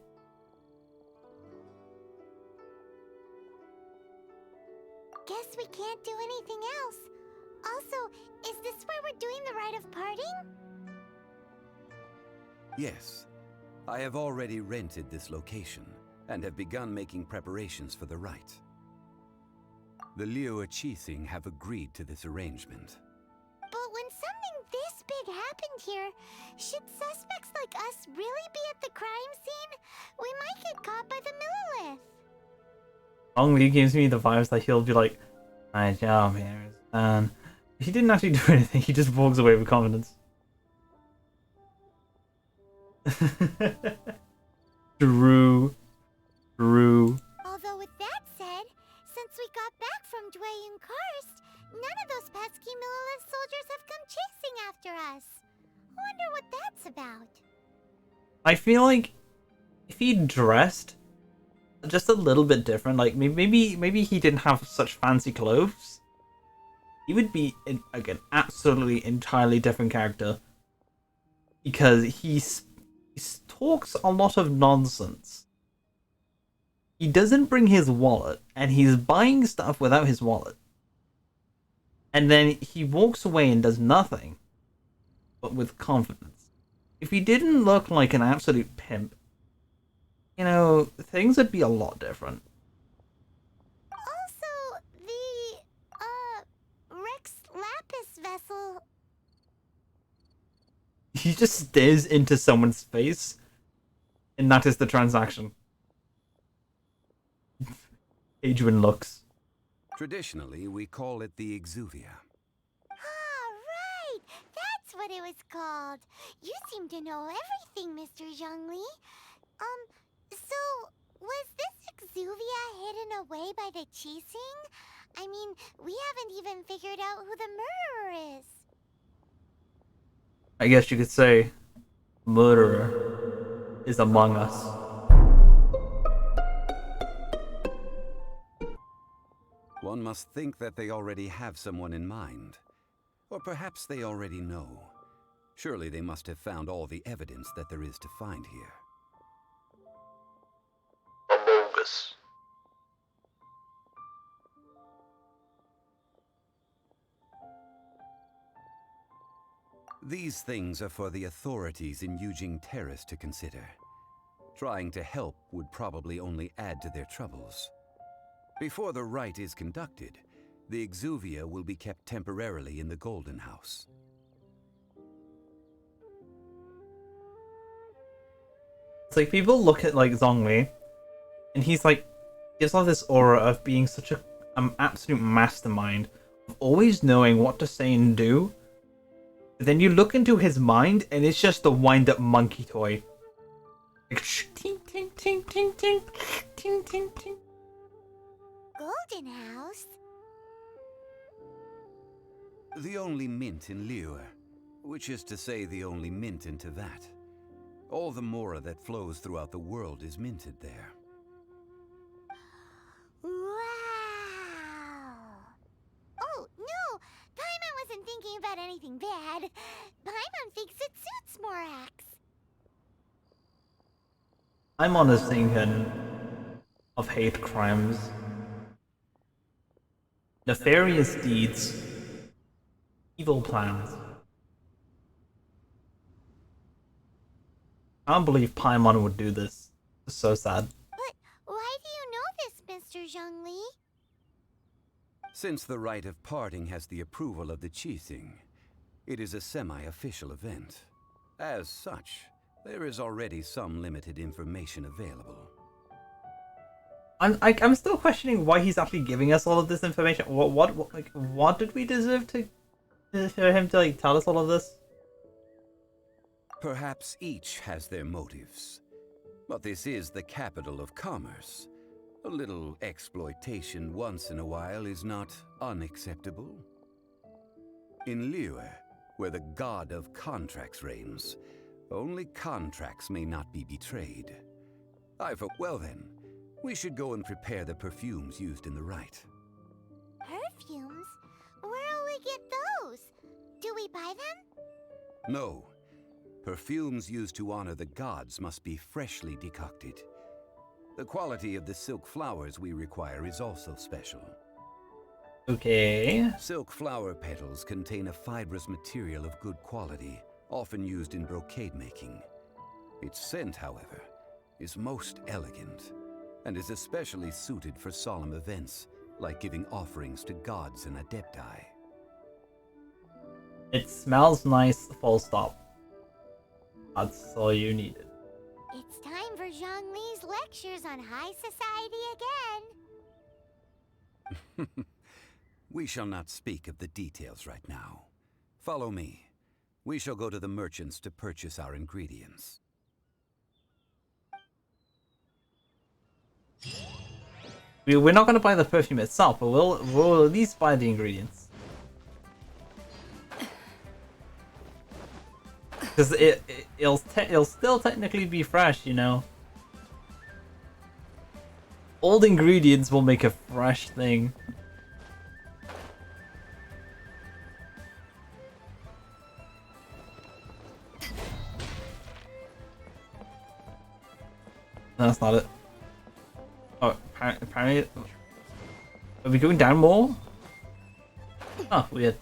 Guess we can't do anything else. Also, is this where we're doing the rite of parting? Yes. I have already rented this location, and have begun making preparations for the rite. The Liu Qixing have agreed to this arrangement. But when something this big happened here, should suspects like us really be at the crime scene? We might get caught by the Millilith. Long Li gives me the vibes that he'll be like, my job here is done. He didn't actually do anything, he just walks away with confidence. True. Although with that said, since we got back from Dwayne Karst, none of those pesky Millilith soldiers have come chasing after us. Wonder what that's about. I feel like if he dressed just a little bit different, like maybe he didn't have such fancy clothes, he would be like an absolutely entirely different character. Because he talks a lot of nonsense. He doesn't bring his wallet, and he's buying stuff without his wallet. And then he walks away and does nothing, but with confidence. If he didn't look like an absolute pimp, you know, things would be a lot different. Also, the, Rex Lapis vessel... He just stares into someone's face, and that is the transaction. Adrian looks. Traditionally, we call it the Exuvia. Ah, right! That's what it was called. You seem to know everything, Mr. Zhongli. So, was this Exuvia hidden away by the Qixing? I mean, we haven't even figured out who the murderer is. I guess you could say, murderer is among us. One must think that they already have someone in mind. Or perhaps they already know. Surely they must have found all the evidence that there is to find here. Among Us. These things are for the authorities in Eugene Terrace to consider. Trying to help would probably only add to their troubles. Before the rite is conducted, the Exuvia will be kept temporarily in the Golden House. It's like people look at like Zhongli, and he's like, gives off this aura of being such a absolute mastermind, of always knowing what to say and do. But then you look into his mind, and it's just a wind-up monkey toy. Like, ting ting ting ting ting ting ting ting. Golden House? The only mint in Liyue, which is to say the only mint in Tevat. All the mora that flows throughout the world is minted there. Wow! Oh, no! Paimon wasn't thinking about anything bad. Paimon thinks it suits Morax. I'm on a thinking of hate crimes, nefarious deeds, evil plans. I can't believe Paimon would do this. It's so sad. But why do you know this, Mr. Zhongli? Since the rite of parting has the approval of the Qixing, it is a semi-official event. As such, there is already some limited information available. I'm still questioning why he's actually giving us all of this information. What did we deserve for him to like tell us all of this? Perhaps each has their motives. But this is the capital of commerce. A little exploitation once in a while is not unacceptable. In Liyue, where the god of contracts reigns, only contracts may not be betrayed. Well then, we should go and prepare the perfumes used in the rite. Perfumes? Where'll we get those? Do we buy them? No. Perfumes used to honor the gods must be freshly decocted. The quality of the silk flowers we require is also special. Okay. Silk flower petals contain a fibrous material of good quality, often used in brocade making. Its scent, however, is most elegant, and is especially suited for solemn events, like giving offerings to gods and adepti. It smells nice, full stop. That's all you needed. It's time for Zhongli's lectures on high society again. We shall not speak of the details right now. Follow me. We shall go to the merchants to purchase our ingredients. We're not going to buy the perfume itself, but we'll at least buy the ingredients. Because it'll still technically be fresh, you know. Old ingredients will make a fresh thing. No, that's not it. Oh, apparently... Are we going down more? Oh, weird.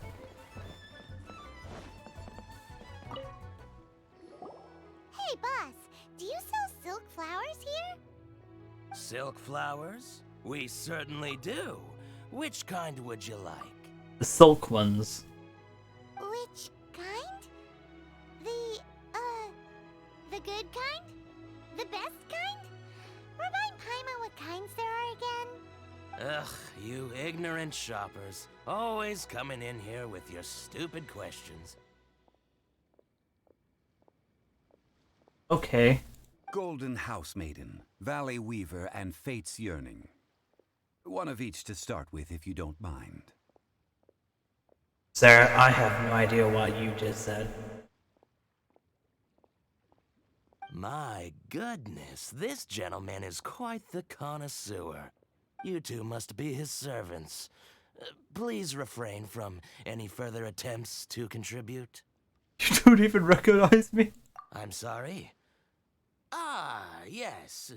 Hey, boss, do you sell silk flowers here? Silk flowers? We certainly do. Which kind would you like? The silk ones. Which kind? The good kind? The best kind? Remind Paimon what kinds there are again? Ugh, you ignorant shoppers. Always coming in here with your stupid questions. Okay. Golden House Maiden, Valley Weaver, and Fate's Yearning. One of each to start with, if you don't mind. Sarah, I have no idea what you just said. My goodness, this gentleman is quite the connoisseur. You two must be his servants. Please refrain from any further attempts to contribute. You don't even recognize me. I'm sorry? Ah, yes.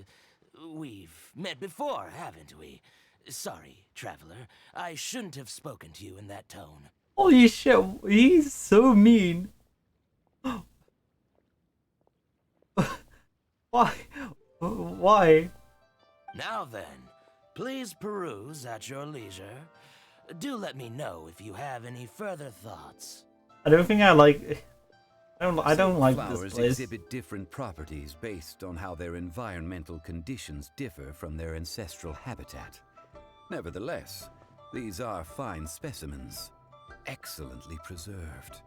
We've met before, haven't we? Sorry, traveler. I shouldn't have spoken to you in that tone. Holy shit, he's so mean. Why? Why? Now then, please peruse at your leisure. Do let me know if you have any further thoughts. I don't think I like. I don't like this Flowers place. exhibit different properties based on how their environmental conditions differ from their ancestral habitat. Nevertheless, these are fine specimens, excellently preserved.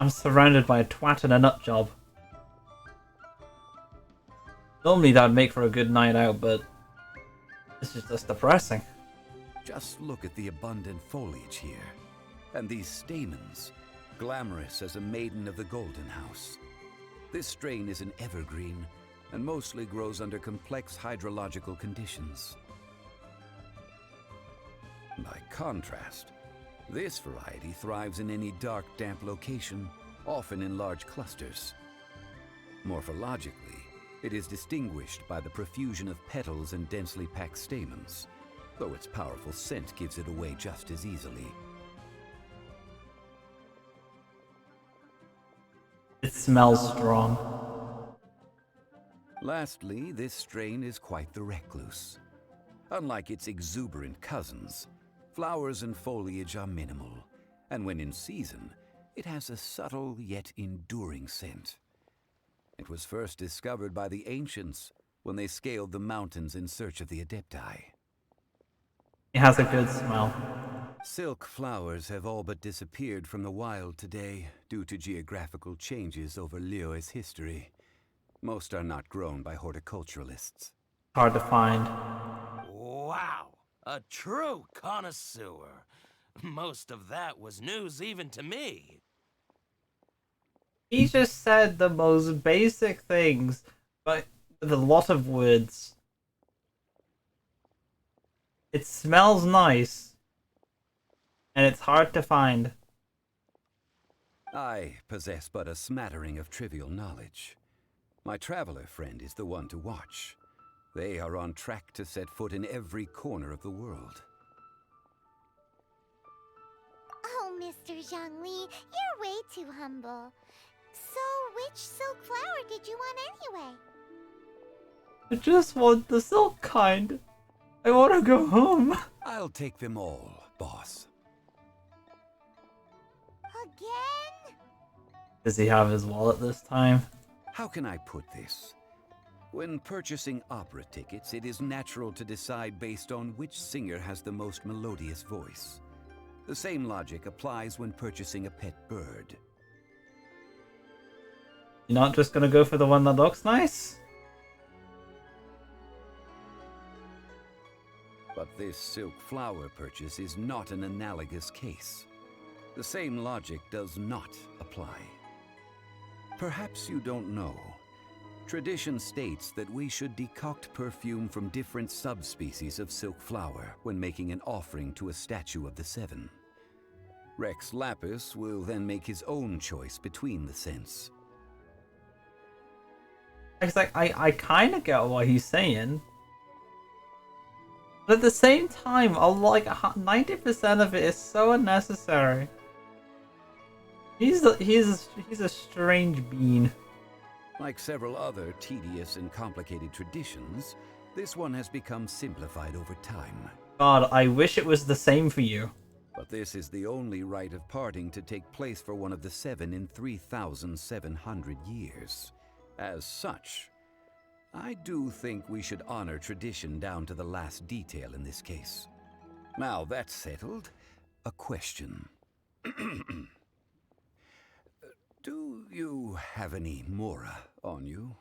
I'm surrounded by a twat and a nut job. Normally that would make for a good night out, but this is just depressing. Just look at the abundant foliage here, and these stamens, glamorous as a maiden of the Golden House. This strain is an evergreen, and mostly grows under complex hydrological conditions. By contrast, this variety thrives in any dark, damp location, often in large clusters. Morphologically, it is distinguished by the profusion of petals and densely packed stamens, though its powerful scent gives it away just as easily. It smells strong. Lastly, this strain is quite the recluse. Unlike its exuberant cousins, flowers and foliage are minimal, and when in season, it has a subtle yet enduring scent. It was first discovered by the ancients when they scaled the mountains in search of the Adepti. It has a good smell. Silk flowers have all but disappeared from the wild today due to geographical changes over Liyue's history. Most are not grown by horticulturalists. Hard to find. Wow! A true connoisseur. Most of that was news even to me. He just said the most basic things, but with a lot of words. It smells nice, and it's hard to find. I possess but a smattering of trivial knowledge. My traveler friend is the one to watch. They are on track to set foot in every corner of the world. Oh, Mr. Zhongli, you're way too humble. So, which silk flower did you want anyway? I just want the silk kind. I want to go home. I'll take them all, boss. Again? Does he have his wallet this time? How can I put this? When purchasing opera tickets, it is natural to decide based on which singer has the most melodious voice. The same logic applies when purchasing a pet bird. You're not just gonna go for the one that looks nice? But this silk flower purchase is not an analogous case. The same logic does not apply. Perhaps you don't know. Tradition states that we should decoct perfume from different subspecies of silk flower when making an offering to a statue of the Seven. Rex Lapis will then make his own choice between the scents. It's like, I kind of get what he's saying. But at the same time, 90% of it is so unnecessary. He's a strange bean. Like several other tedious and complicated traditions, this one has become simplified over time. God, I wish it was the same for you. But this is the only rite of parting to take place for one of the Seven in 3,700 years. As such, I do think we should honor tradition down to the last detail in this case. Now that's settled, a question. Do you have any Mora on you?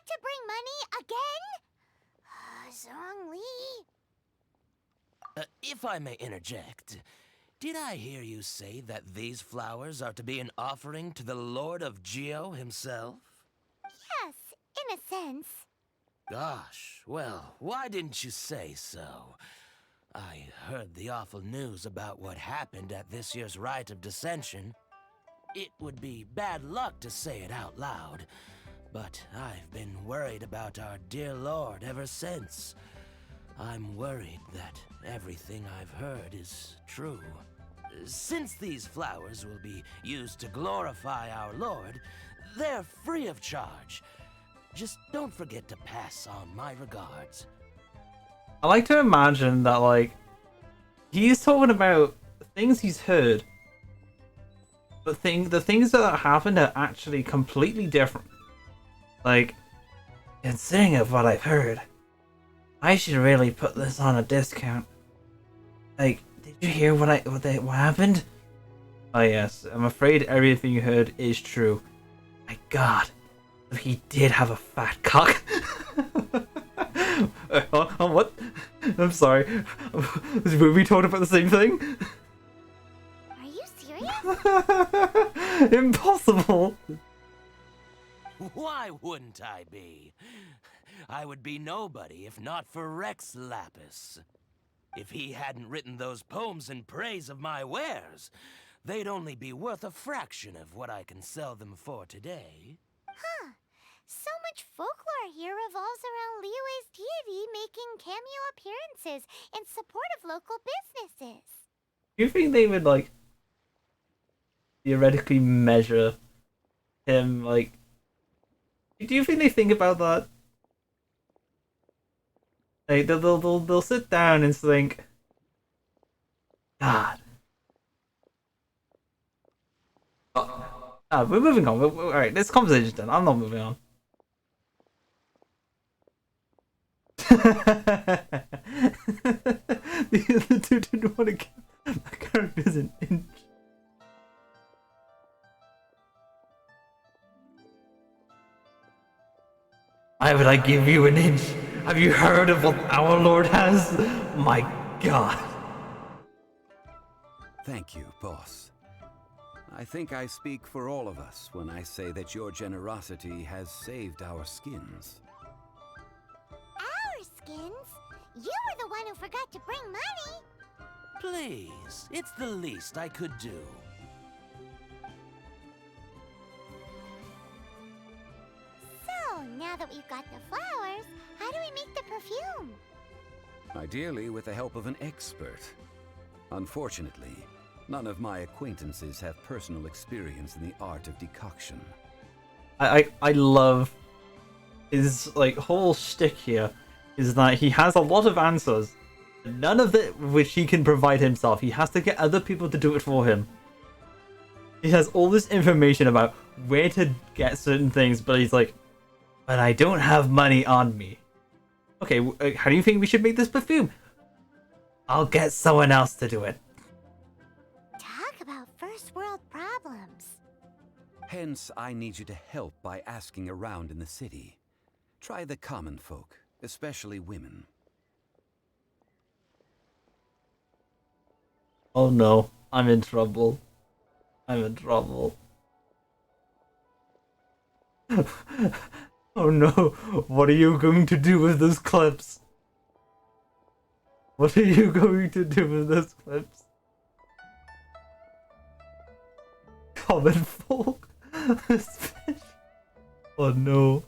forgot to bring money again? Zhongli. If I may interject, did I hear you say that these flowers are to be an offering to the Lord of Geo himself? Yes, in a sense. Gosh, well, why didn't you say so? I heard the awful news about what happened at this year's Rite of Dissension. It would be bad luck to say it out loud, but I've been worried about our dear Lord ever since. I'm worried that everything I've heard is true. Since these flowers will be used to glorify our Lord, they're free of charge. Just don't forget to pass on my regards. I like to imagine that, like, he's talking about things he's heard, but the things that happened are actually completely different. Like, considering of what I've heard, I should really put this on a discount. Like, did you hear what happened? Oh yes, I'm afraid everything you heard is true. My God, if he did have a fat cock. What? I'm sorry. Were we talking about the same thing? Are you serious? Impossible. Why wouldn't I be? I would be nobody if not for Rex Lapis. If he hadn't written those poems in praise of my wares, they'd only be worth a fraction of what I can sell them for today. Huh. So much folklore here revolves around Liyue's deity making cameo appearances in support of local businesses. Do you think they would, like, theoretically measure him, like... Do you think they think about that? Like, they'll sit down and think, God. We're moving on. Alright, this conversation's done. I'm not moving on. The other two didn't want to give my characters an inch. Why would I give you an inch? Have you heard of what our Lord has? My God. Thank you, boss. I think I speak for all of us when I say that your generosity has saved our skins. Our skins? You were the one who forgot to bring money. Please, it's the least I could do. So, now that we've got the flowers, how do we make the perfume? Ideally with the help of an expert. Unfortunately, none of my acquaintances have personal experience in the art of decoction. I love his, like, whole shtick here is that he has a lot of answers, none of it which he can provide himself. He has to get other people to do it for him. He has all this information about where to get certain things, but he's like, but I don't have money on me. Okay, how do you think we should make this perfume? I'll get someone else to do it. Talk about first world problems. Hence, I need you to help by asking around in the city. Try the common folk, especially women. Oh no, I'm in trouble. I'm in trouble. Oh no, what are you going to do with those clips? What are you going to do with those clips? Common folk? Oh no.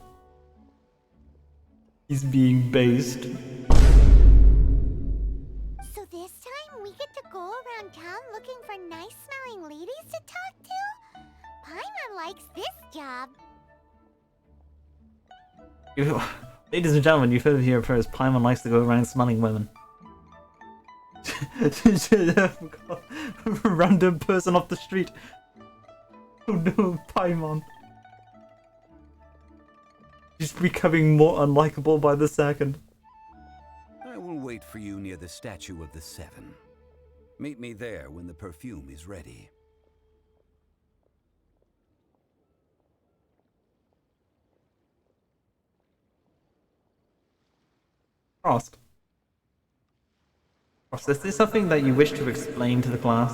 He's being based. So this time we get to go around town looking for nice smelling ladies to talk to? Paimon likes this job. Ladies and gentlemen, you've heard it here first. Paimon likes to go around smelling women. A random person off the street. Oh no, Paimon. She's becoming more unlikable by the second. I will wait for you near the statue of the Seven. Meet me there when the perfume is ready. Frost. Frost, is this something that you wish to explain to the class?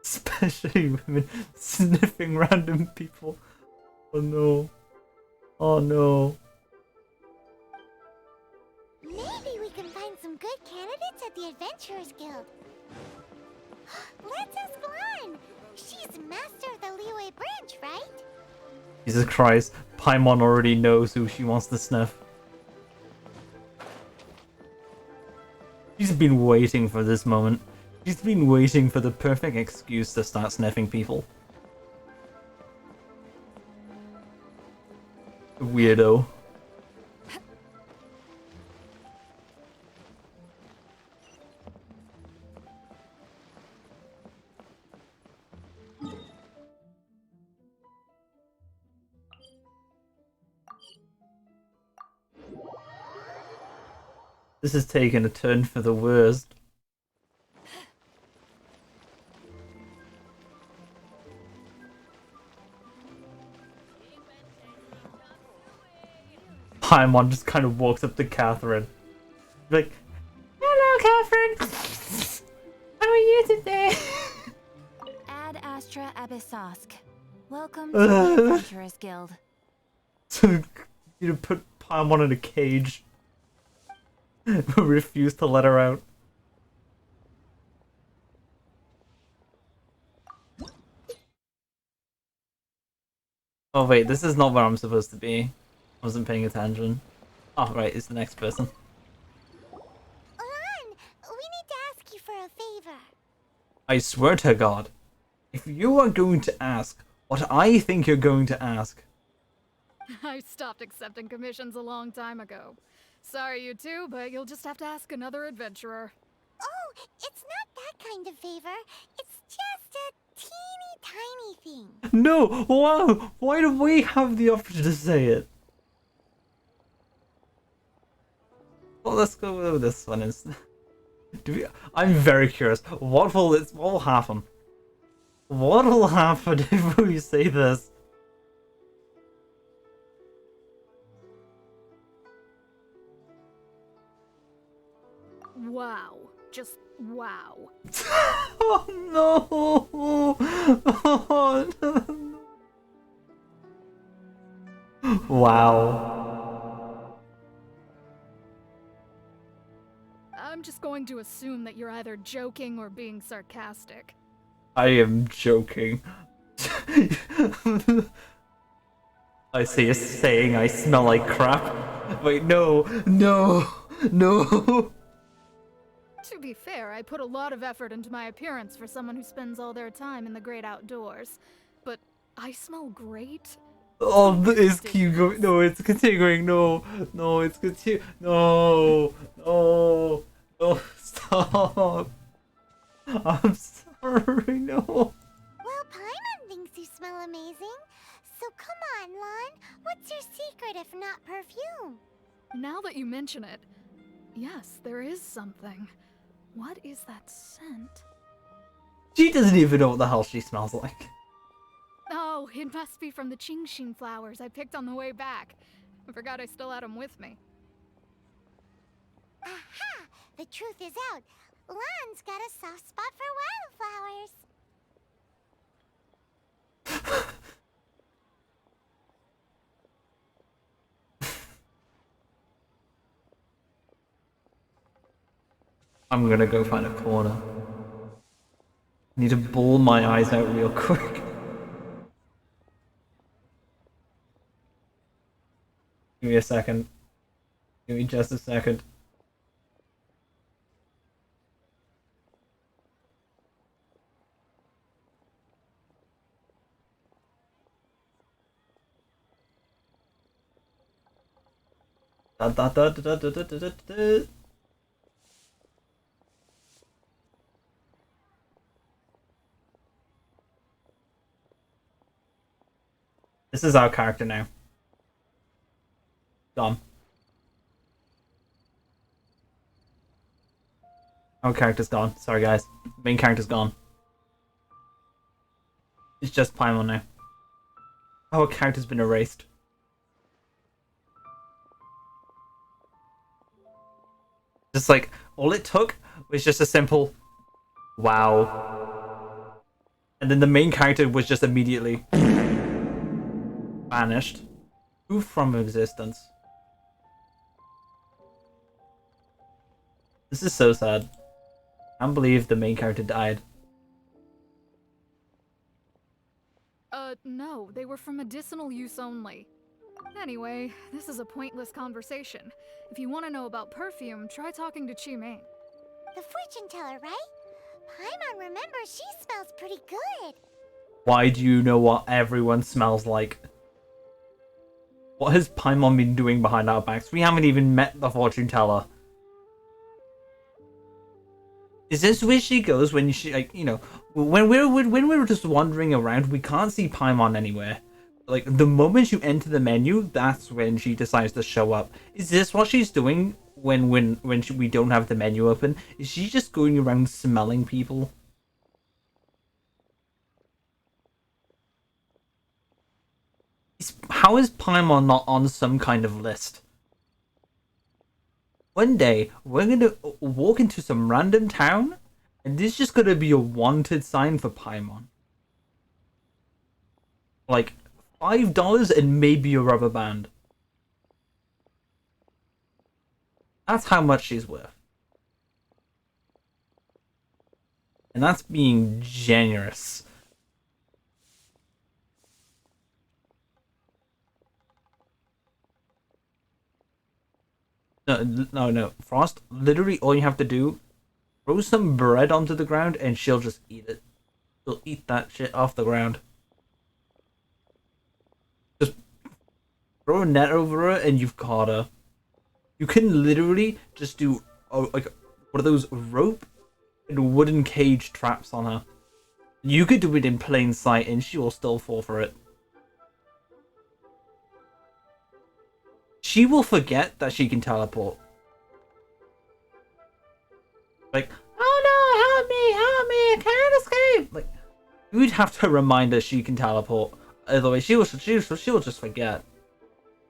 Especially women sniffing random people. Oh no. Oh no. Maybe we can find some good candidates at the Adventurers Guild. Let's ask Lan. She's master of the Liyue branch, right? Jesus Christ. Paimon already knows who she wants to sniff. She's been waiting for this moment. She's been waiting for the perfect excuse to start sniffing people. Weirdo. This is taking a turn for the worst. Paimon just kind of walks up to Catherine. Like, hello, Catherine! How are you today? Ad Astra Abyssosk. Welcome to the Adventurers Guild. So, you put Paimon in a cage. Refuse to let her out. Oh wait, this is not where I'm supposed to be. I wasn't paying attention. Oh right, it's the next person. Lan, we need to ask you for a favor. I swear to God, if you are going to ask what I think you're going to ask, I stopped accepting commissions a long time ago. Sorry, you two, but you'll just have to ask another adventurer. Oh, it's not that kind of favor. It's just a teeny tiny thing. no, wow, why do we have the option to say it? Well, let's go with this one instead. I'm very curious. What will happen? What will happen if we say this? Wow. Just wow. Oh no! Oh, no. Wow. I'm just going to assume that you're either joking or being sarcastic. I am joking. I see you saying I smell like crap. Wait, no, no, no. To be fair, I put a lot of effort into my appearance for someone who spends all their time in the great outdoors. But I smell great? Oh, it's keep going. No, it's continuing. No, no, it's continue. No, no, no, stop. I'm sorry, no. Well, Paimon thinks you smell amazing. So come on, Lan. What's your secret if not perfume? Now that you mention it, yes, there is something. What is that scent? She doesn't even know what the hell she smells like. Oh, it must be from the Genshin flowers I picked on the way back. I forgot I still had them with me. Aha! The truth is out. Lan's got a soft spot for wildflowers. I'm gonna go find a corner. Need to bawl my eyes out real quick. Give me a second. Give me just a second. Da, da, da, da, da, da, da, da, da. This is our character now. Gone. Our character's gone. Sorry guys. Main character's gone. It's just Paimon now. Our character's been erased. Just like, all it took was just a simple wow. And then the main character was just immediately vanished. Poof from existence. This is so sad. I can't believe the main character died. No, they were for medicinal use only. Anyway, this is a pointless conversation. If you want to know about perfume, try talking to Chi-Ming. The fortune teller, right? Paimon remembers she smells pretty good. Why do you know what everyone smells like? What has Paimon been doing behind our backs? We haven't even met the fortune teller. Is this where she goes when she, like, you know, when we're just wandering around, we can't see Paimon anywhere. Like, the moment you enter the menu, that's when she decides to show up. Is this what she's doing when we don't have the menu open? Is she just going around smelling people? How is Paimon not on some kind of list? One day, we're gonna walk into some random town, and this is just gonna be a wanted sign for Paimon. Like, $5 and maybe a rubber band. That's how much she's worth. And that's being generous. No. Frost, literally all you have to do, throw some bread onto the ground and she'll just eat it. She'll eat that shit off the ground. Just throw a net over her and you've caught her. You can literally just do like one of those rope and wooden cage traps on her. You could do it in plain sight and she will still fall for it. She will forget that she can teleport. Like, oh no, help me, I can't escape. Like, you'd have to remind her she can teleport. Otherwise, she will just forget.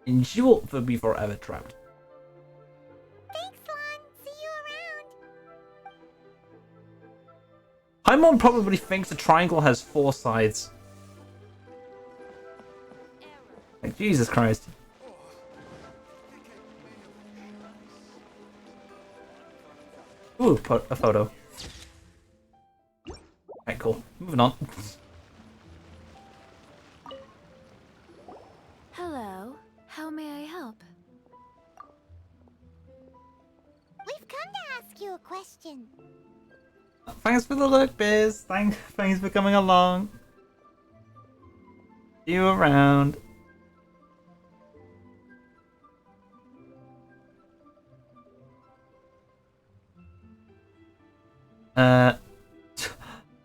And she will be forever trapped. Thanks, Lon. See you around. Paimon probably thinks a triangle has 4 sides. Like, Jesus Christ. Ooh, a photo. Alright, cool. Moving on. Hello. How may I help? We've come to ask you a question. Thanks for the look, Biz. Thanks for coming along. See you around.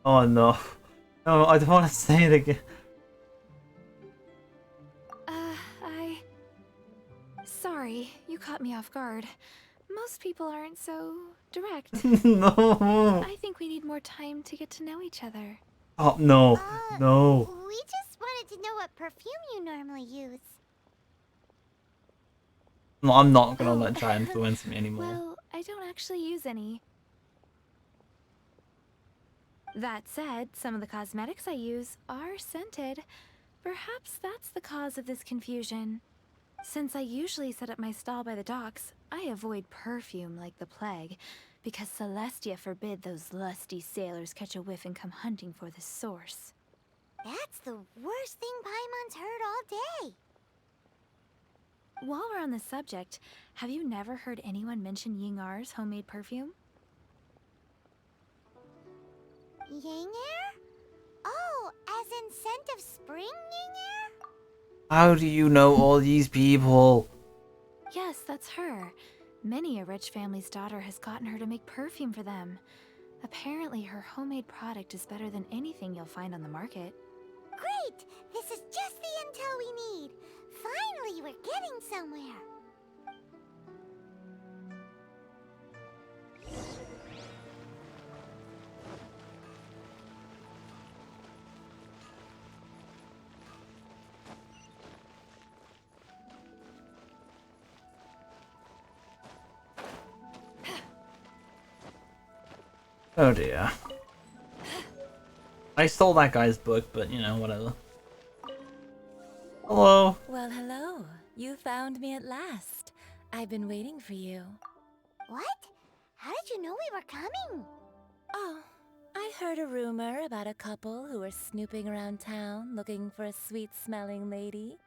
Oh no. No, I don't want to say it again. Sorry, you caught me off guard. Most people aren't so direct. No. I think we need more time to get to know each other. Oh, no. No. We just wanted to know what perfume you normally use. No, I'm not gonna let chat influence me anymore. Well, I don't actually use any. That said, some of the cosmetics I use are scented. Perhaps that's the cause of this confusion. Since I usually set up my stall by the docks, I avoid perfume like the plague, because Celestia forbid those lusty sailors catch a whiff and come hunting for the source. That's the worst thing Paimon's heard all day. While we're on the subject, have you never heard anyone mention Yingar's homemade perfume? Yingar? Oh, as in scent of spring, Yingar? How do you know all these people? Yes, that's her. Many a rich family's daughter has gotten her to make perfume for them. Apparently, her homemade product is better than anything you'll find on the market. Great! This is just the intel we need. Finally, we're getting somewhere. Oh dear. I stole that guy's book, but you know, whatever. Hello. Well, hello. You found me at last. I've been waiting for you. What? How did you know we were coming? Oh, I heard a rumor about a couple who were snooping around town looking for a sweet-smelling lady.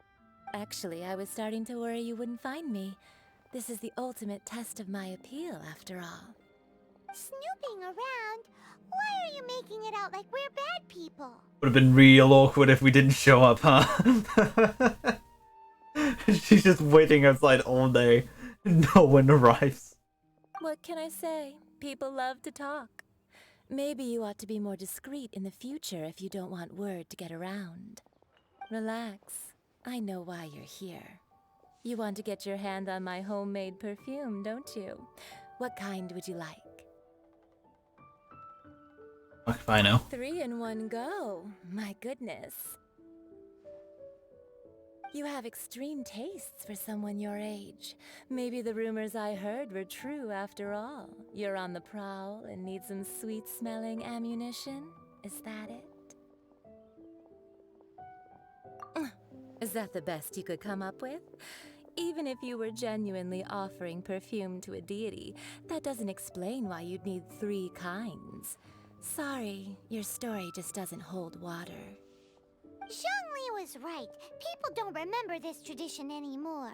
Actually, I was starting to worry you wouldn't find me. This is the ultimate test of my appeal, after all. Snooping around? Why are you making it out like we're bad people? Would have been real awkward if we didn't show up, huh? She's just waiting outside all day. No one arrives. What can I say? People love to talk. Maybe you ought to be more discreet in the future if you don't want word to get around. Relax. I know why you're here. You want to get your hand on my homemade perfume, don't you? What kind would you like? Fuck if I know. 3 in one go. My goodness. You have extreme tastes for someone your age. Maybe the rumors I heard were true after all. You're on the prowl and need some sweet-smelling ammunition? Is that it? Is that the best you could come up with? Even if you were genuinely offering perfume to a deity, that doesn't explain why you'd need 3 kinds. Sorry, your story just doesn't hold water. Zhongli was right. People don't remember this tradition anymore.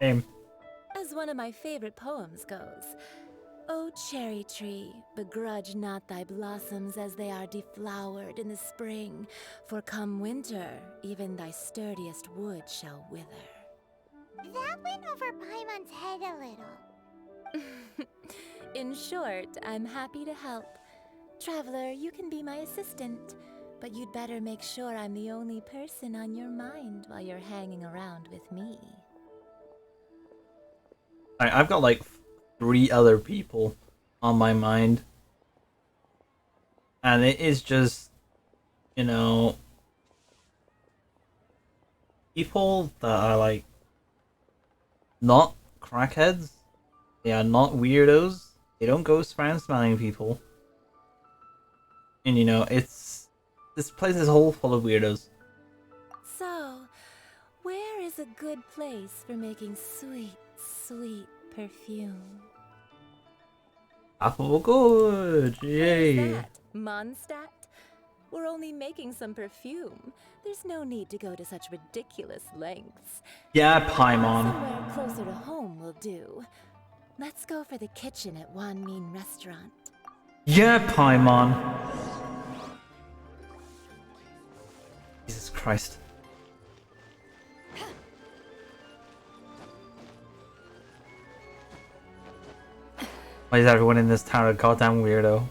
Same. As one of my favorite poems goes, O cherry tree, begrudge not thy blossoms as they are deflowered in the spring, for come winter, even thy sturdiest wood shall wither. That went over Paimon's head a little. In short, I'm happy to help. Traveler, you can be my assistant, but you'd better make sure I'm the only person on your mind while you're hanging around with me. I've got like 3 other people on my mind. And it is just, you know, people that are like not crackheads. They are not weirdos. They don't go around smelling people. And you know, this place is whole full of weirdos. So, where is a good place for making sweet, sweet perfume? Apple good, yay! Where's that? Mondstadt? We're only making some perfume. There's no need to go to such ridiculous lengths. Yeah, Paimon. Somewhere closer to home will do. Let's go for the kitchen at Wan Min Restaurant. Yeah, Paimon. Jesus Christ. Why is everyone in this town a goddamn weirdo?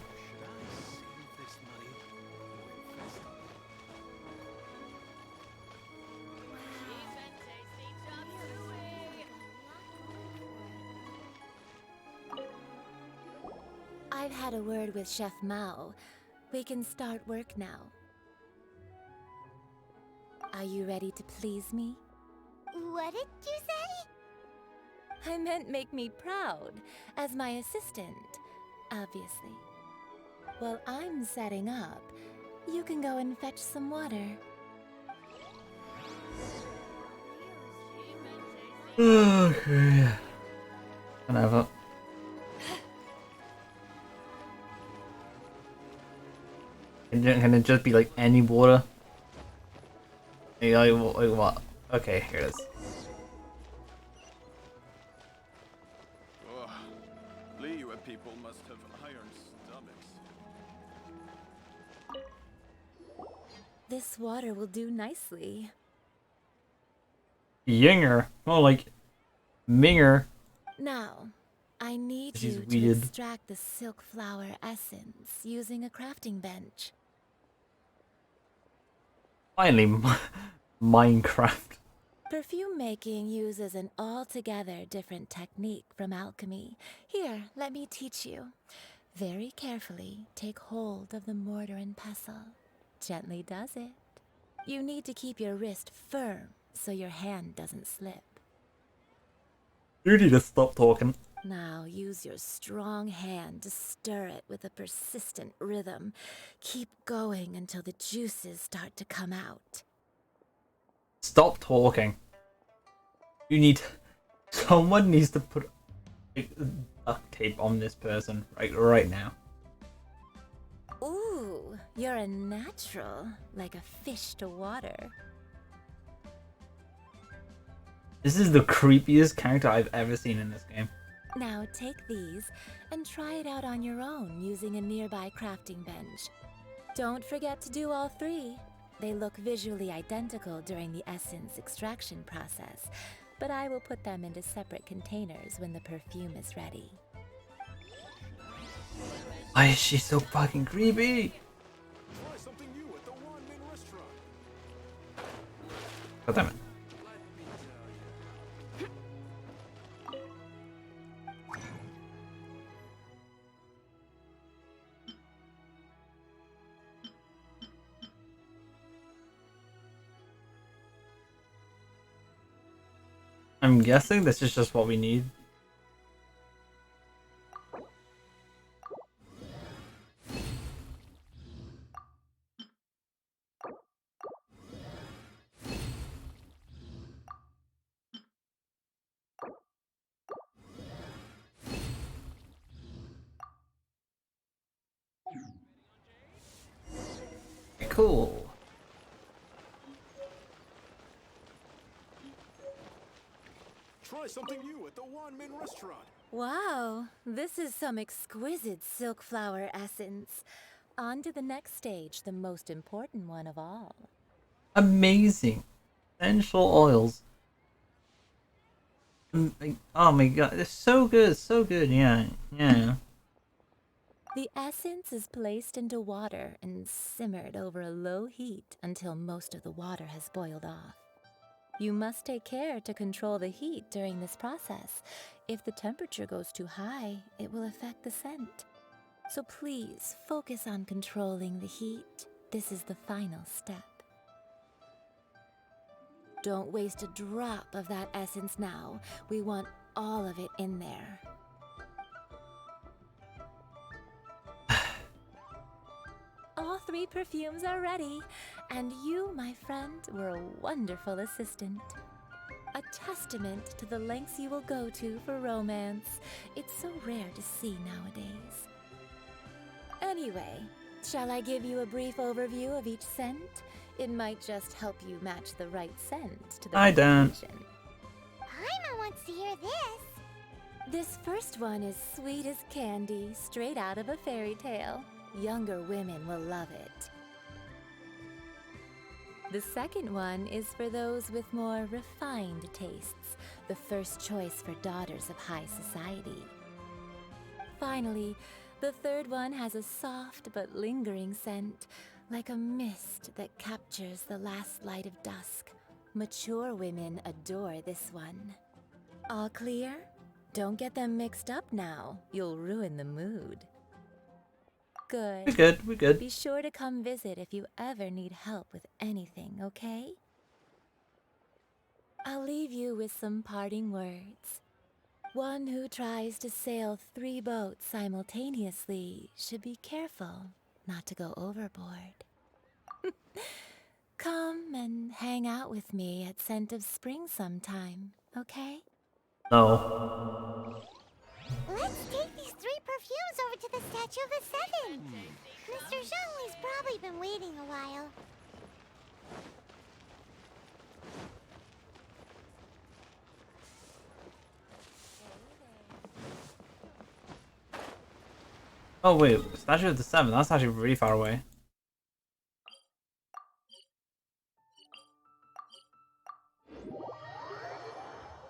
I've had a word with Chef Mao. We can start work now. Are you ready to please me? What did you say? I meant make me proud, as my assistant, obviously. While I'm setting up, you can go and fetch some water. Okay. Whatever. Can it just be like any water? Like what? Okay, here it is. Oh, Liyue people must have iron stomachs. This water will do nicely. Yinger. More like Minger. Now, I need This is you to weird. extract the silk flower essence using a crafting bench. Finally, Minecraft. Perfume making uses an altogether different technique from alchemy. Here, let me teach you. Very carefully, take hold of the mortar and pestle. Gently does it. You need to keep your wrist firm so your hand doesn't slip. You need to stop talking. Now use your strong hand to stir it with a persistent rhythm. Keep going until the juices start to come out. Stop talking. You need... Someone needs to put like, duct tape on this person right now. Ooh, you're a natural, like a fish to water. This is the creepiest character I've ever seen in this game. Now take these and try it out on your own using a nearby crafting bench. Don't forget to do all three. They look visually identical during the essence extraction process, but I will put them into separate containers when the perfume is ready. Why is she so fucking creepy? Try something new at the one-man restaurant. God damn it. I'm guessing this is just what we need. Cool. Try something new at the one-man restaurant. Wow, this is some exquisite silk flower essence. On to the next stage, the most important one of all. Amazing. Essential oils. Oh my god, it's so good, yeah. The essence is placed into water and simmered over a low heat until most of the water has boiled off. You must take care to control the heat during this process. If the temperature goes too high, it will affect the scent. So please focus on controlling the heat. This is the final step. Don't waste a drop of that essence now. We want all of it in there. All three perfumes are ready, and you, my friend, were a wonderful assistant. A testament to the lengths you will go to for romance. It's so rare to see nowadays. Anyway, shall I give you a brief overview of each scent? It might just help you match the right scent to the I don't. occasion. Paimon wants to hear this. This first one is sweet as candy, straight out of a fairy tale. Younger women will love it. The second one is for those with more refined tastes, the first choice for daughters of high society. Finally, the third one has a soft but lingering scent, like a mist that captures the last light of dusk. Mature women adore this one. All clear? Don't get them mixed up now. You'll ruin the mood. Good. We're good. Be sure to come visit if you ever need help with anything, okay? I'll leave you with some parting words. One who tries to sail 3 boats simultaneously should be careful not to go overboard. Come and hang out with me at Scent of Spring sometime, okay? No. Let's take these 3 perfumes over to the Statue of the Seven. Mr. Zhongli's probably been waiting a while. Oh wait, Statue of the Seven, that's actually really far away.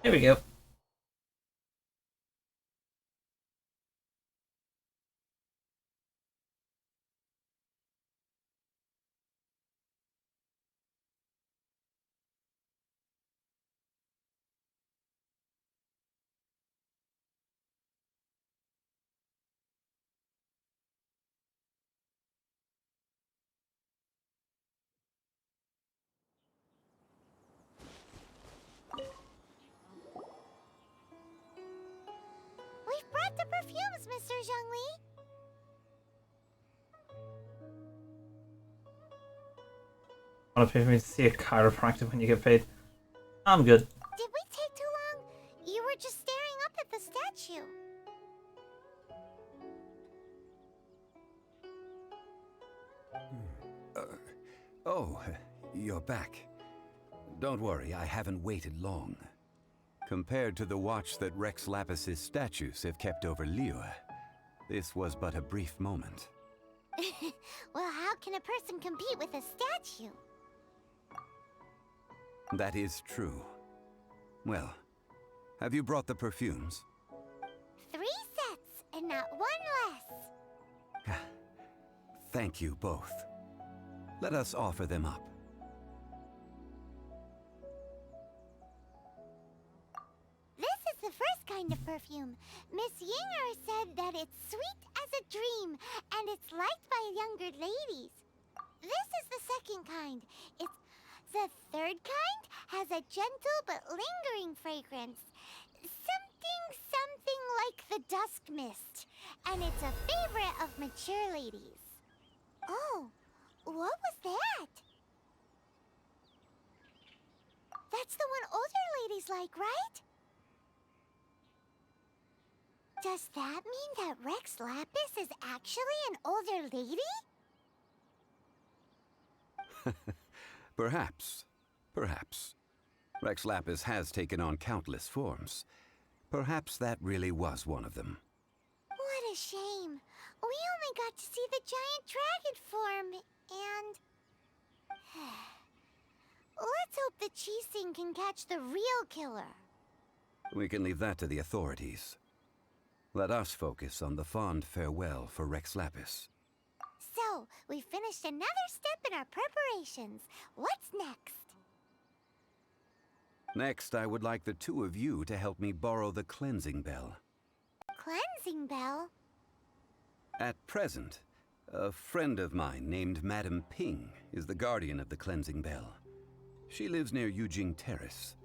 Here we go. Want to pay for me to see a chiropractor when you get paid? I'm good. Did we take too long? You were just staring up at the statue. Oh, you're back. Don't worry, I haven't waited long. Compared to the watch that Rex Lapis's statues have kept over Liyue, this was but a brief moment. Well, how can a person compete with a statue? That is true. Well, have you brought the perfumes? 3 sets, and not 1 less. Thank you both. Let us offer them up. This is the first kind of perfume. Miss Yinger said that it's sweet as a dream, and it's liked by younger ladies. This is the second kind. The third kind has a gentle but lingering fragrance. Something like the dusk mist. And it's a favorite of mature ladies. Oh, what was that? That's the one older ladies like, right? Does that mean that Rex Lapis is actually an older lady? Perhaps. Perhaps. Rex Lapis has taken on countless forms. Perhaps that really was one of them. What a shame. We only got to see the giant dragon form, and... Let's hope the Chising can catch the real killer. We can leave that to the authorities. Let us focus on the fond farewell for Rex Lapis. So, we finished another step in our preparations. What's next? Next, I would like the 2 of you to help me borrow the cleansing bell. Cleansing bell? At present, a friend of mine named Madame Ping is the guardian of the cleansing bell. She lives near Yujing Terrace.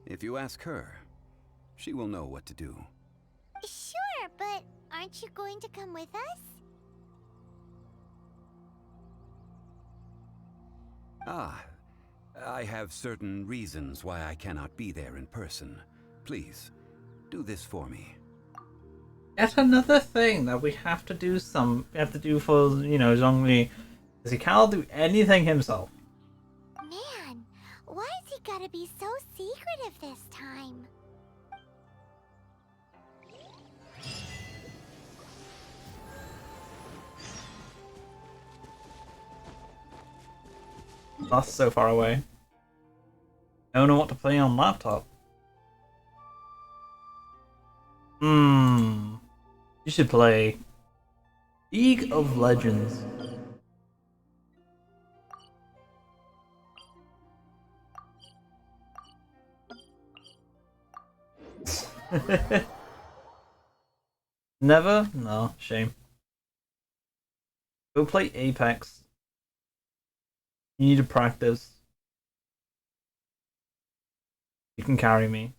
If you ask her, she will know what to do. Sure, but aren't you going to come with us? Ah, I have certain reasons why I cannot be there in person. Please, do this for me. Yet another thing that we have to do for, Zhongli, is he cannot do anything himself. Man, why has he gotta be so secretive this time? That's so far away. I don't know what to play on laptop. You should play League of Legends. Never? No, shame. Go play Apex. You need to practice. You can carry me.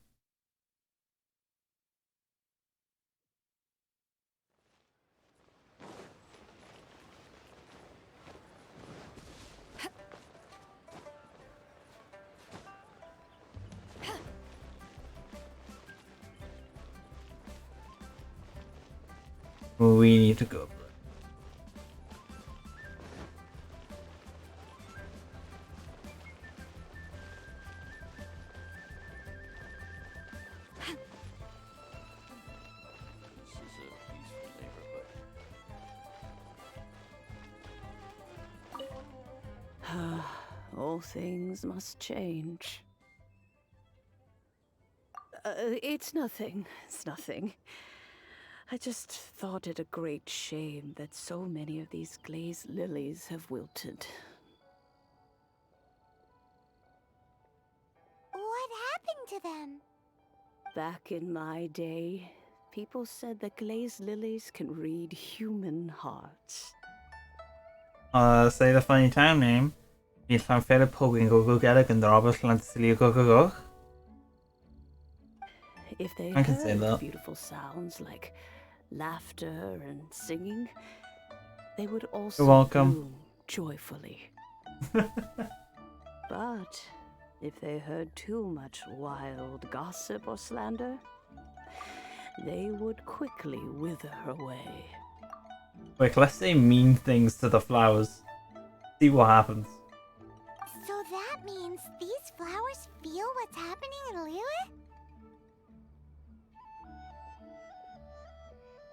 We need to go. All things must change. It's nothing. It's nothing. I just thought it a great shame that so many of these glazed lilies have wilted. What happened to them? Back in my day, people said that glazed lilies can read human hearts. Say the funny town name. Need fan fair poking go get it and the robbers land go. If they I can say heard that. beautiful sounds like laughter and singing, they would also You're welcome. bloom joyfully. But if they heard too much wild gossip or slander, they would quickly wither away. Wait, let's say mean things to the flowers. See what happens. So that means these flowers feel what's happening in Liyue?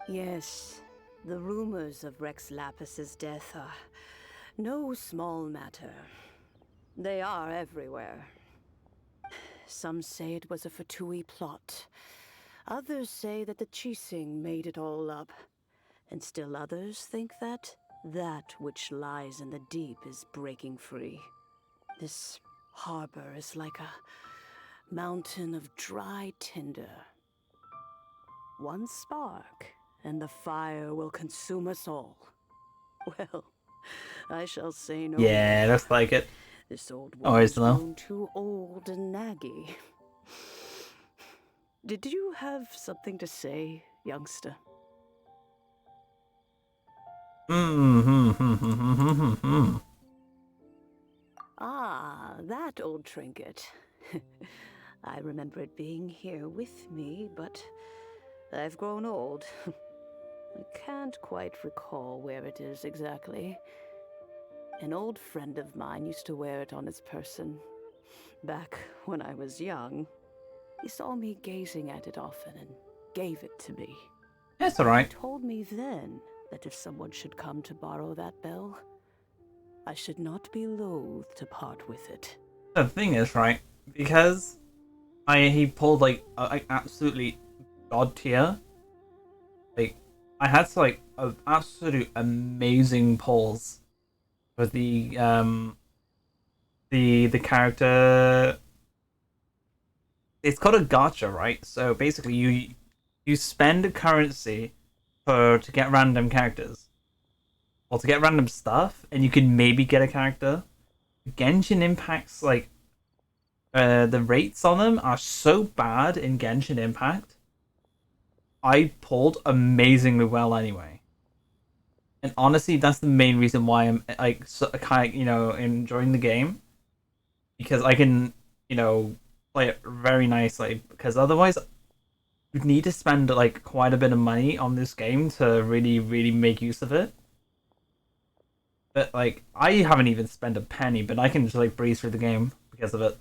Yes, the rumors of Rex Lapis's death are no small matter. They are everywhere. Some say it was a Fatui plot. Others say that the Chising made it all up. And still others think that that which lies in the deep is breaking free. This harbor is like a mountain of dry tinder. One spark, and the fire will consume us all. Well, I shall say no Yeah, more. looks like it. This old Always woman's though. grown too old and naggy. Did you have something to say, youngster? Ah, that old trinket. I remember it being here with me, but I've grown old. I can't quite recall where it is exactly. An old friend of mine used to wear it on his person. Back when I was young, he saw me gazing at it often and gave it to me. That's alright. He told me then that if someone should come to borrow that bell, I should not be loath to part with it. The thing is, right, because he pulled like absolutely god tier. Like I had to like absolute amazing pulls for the character. It's called a gacha, right? So basically, you spend a currency to get random characters, or to get random stuff, and you can maybe get a character. Genshin Impact's like the rates on them are so bad in Genshin Impact. I pulled amazingly well anyway, and honestly, that's the main reason why I'm like so, kind of enjoying the game, because I can play it very nicely. Because otherwise, you need to spend like quite a bit of money on this game to really make use of it. But like, I haven't even spent a penny, but I can just like breeze through the game because of it.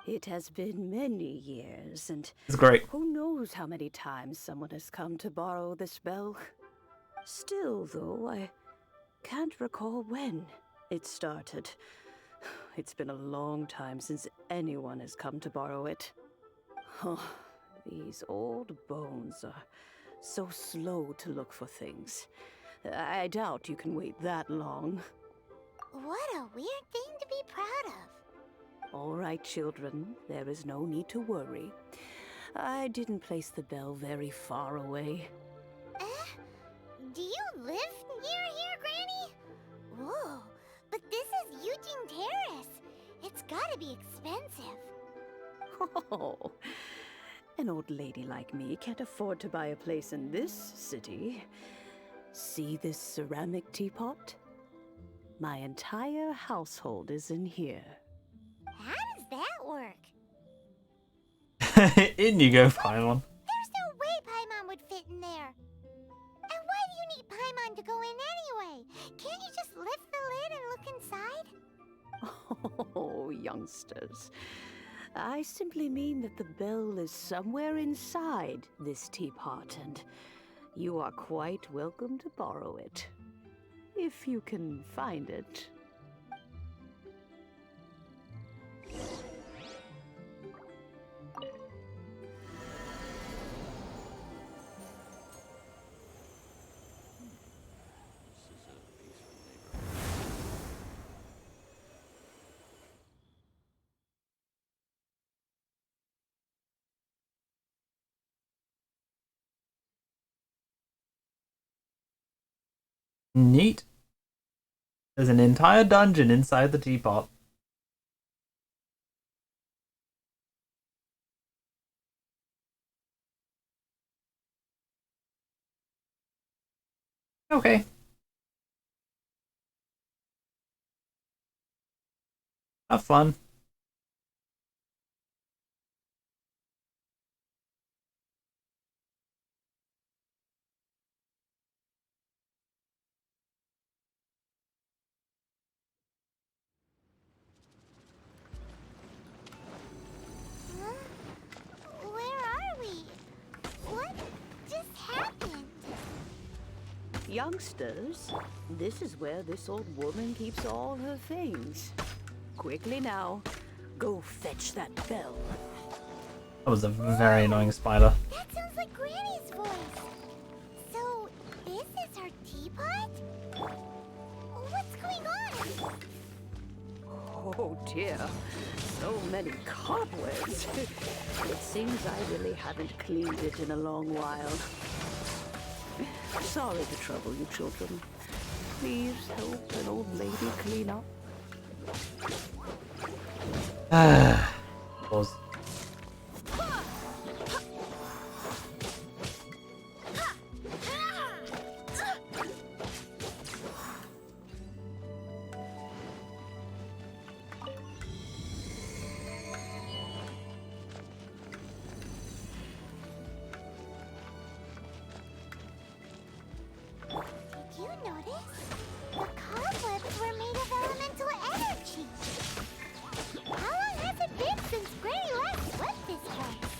It has been many years, and It's great. who knows how many times someone has come to borrow this bell. Still, though, I can't recall when it started. It's been a long time since anyone has come to borrow it. Oh, these old bones are so slow to look for things. I doubt you can wait that long. What a weird thing to be proud of. All right, children, there is no need to worry. I didn't place the bell very far away. Do you live near here, Granny? Whoa, but this is Eugene Terrace. It's gotta be expensive. Oh, an old lady like me can't afford to buy a place in this city. See this ceramic teapot? My entire household is in here. How does that work? In you go, Paimon. There's no way Paimon would fit in there. And why do you need Paimon to go in anyway? Can't you just lift the lid and look inside? Oh, youngsters. I simply mean that the bell is somewhere inside this teapot, and you are quite welcome to borrow it. If you can find it. Neat. There's an entire dungeon inside the teapot. Okay. Have fun. Huh? Where are we? What just happened? Youngsters, this is where this old woman keeps all her things. Quickly now, go fetch that bell. That was a very annoying spider. That sounds like Granny's voice. So, this is her teapot? What's going on? Oh dear, so many cobwebs. It seems I really haven't cleaned it in a long while. Sorry to trouble you, children. Please help an old lady clean up. Was. Did you notice? The cobwebs were made of elemental energy. How long has it been since Granny last swept this place?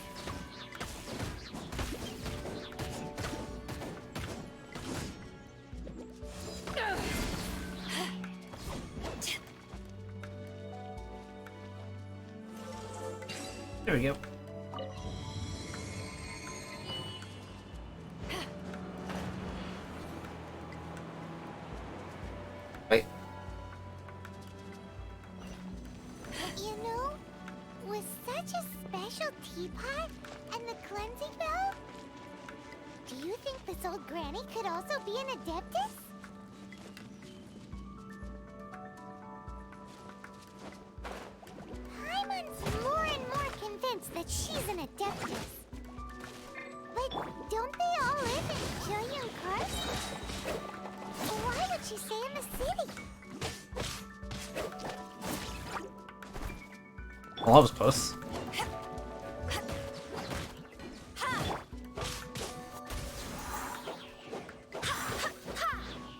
There we go. Wait. You know, with such a special teapot and the cleansing bell, do you think this old granny could also be an adeptus? Paimon's more and more convinced that she's an adeptus. But don't they all live in Jillian Karst? Why would she stay in the city? Well, that was close.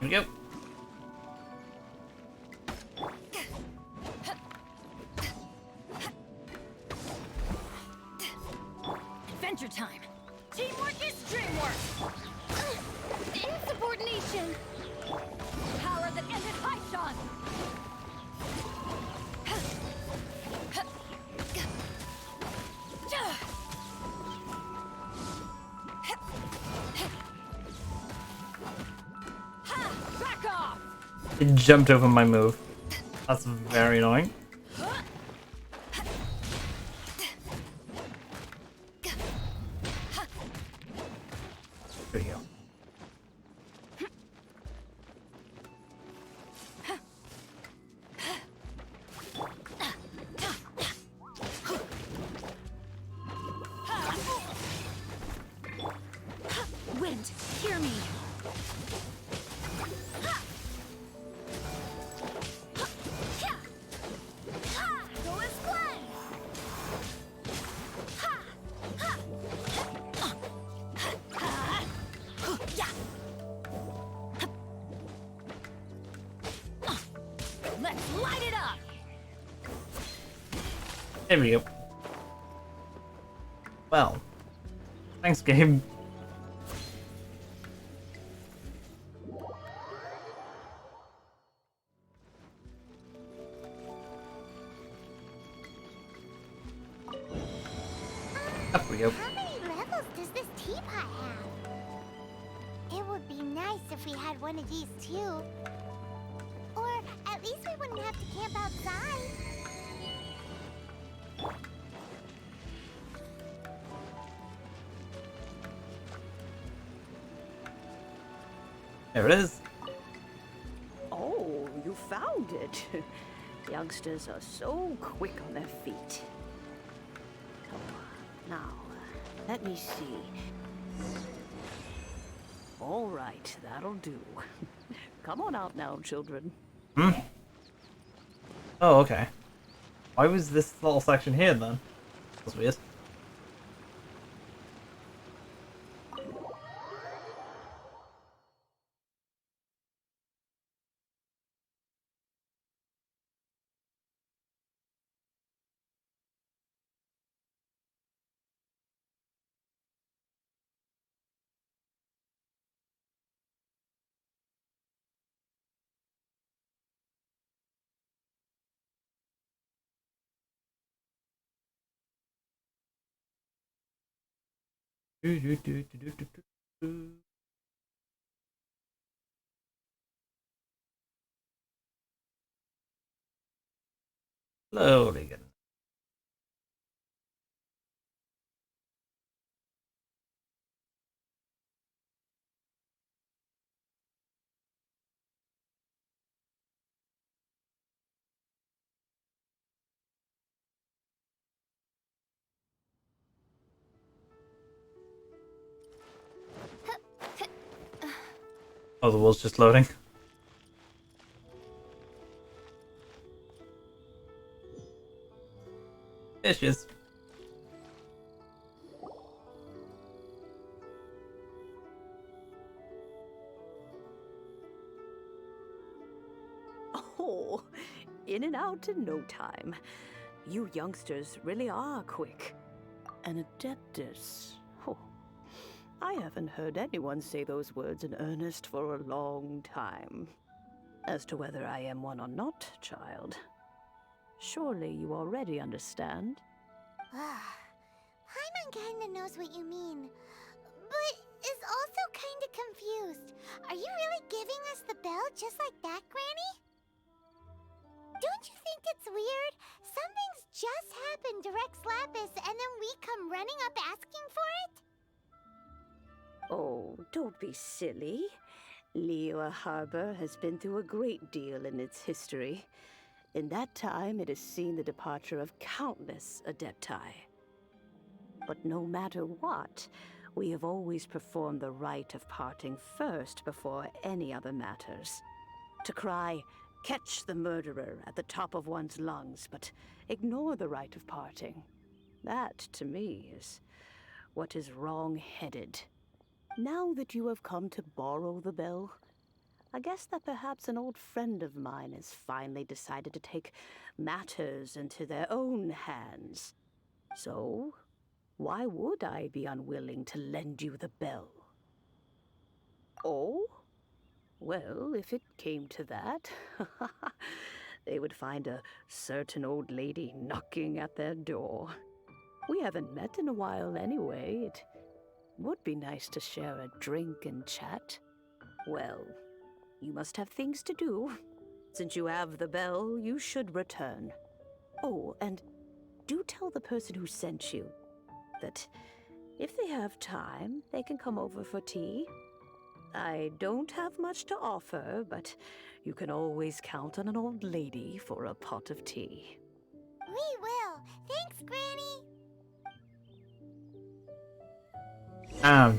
Here we go. Adventure time. Teamwork is dreamwork. Insubordination! Power that ended Haishan. Back off. It jumped over my move. That's very annoying. There we go. Wind, hear me. Go as planned. Let's light it up. There we go. Well, thanks, game. Up we go. How many levels does this teapot have? It would be nice if we had one of these too. Or at least we wouldn't have to camp outside. There it is. Oh, you found it. Youngsters are so quick on their feet. Oh, now, let me see. All right, that'll do. Come on out now, children. Hmm? Oh, okay. Why was this little section here then? That's weird. Slowly getting. Oh, the wall's just loading. There she is. Oh, in and out in no time. You youngsters really are quick. An adeptus. Oh, I haven't heard anyone say those words in earnest for a long time. As to whether I am one or not, child, surely you already understand. Paimon kinda knows what you mean, but is also kinda confused. Are you really giving us the bell just like that, Granny? Don't you think it's weird? Something's just happened to Rex Lapis and then we come running up asking for it? Oh, don't be silly. Liyue Harbor has been through a great deal in its history. In that time, it has seen the departure of countless adepti. But no matter what, we have always performed the rite of parting first before any other matters. To cry, "Catch the murderer," at the top of one's lungs, but ignore the rite of parting. That, to me, is what is wrong-headed. Now that you have come to borrow the bell, I guess that perhaps an old friend of mine has finally decided to take matters into their own hands. So, why would I be unwilling to lend you the bell? Oh? Well, if it came to that, they would find a certain old lady knocking at their door. We haven't met in a while anyway. It would be nice to share a drink and chat. Well, you must have things to do. Since you have the bell, you should return. Oh, and do tell the person who sent you that if they have time, they can come over for tea. I don't have much to offer, but you can always count on an old lady for a pot of tea. We will. Thanks, Granny.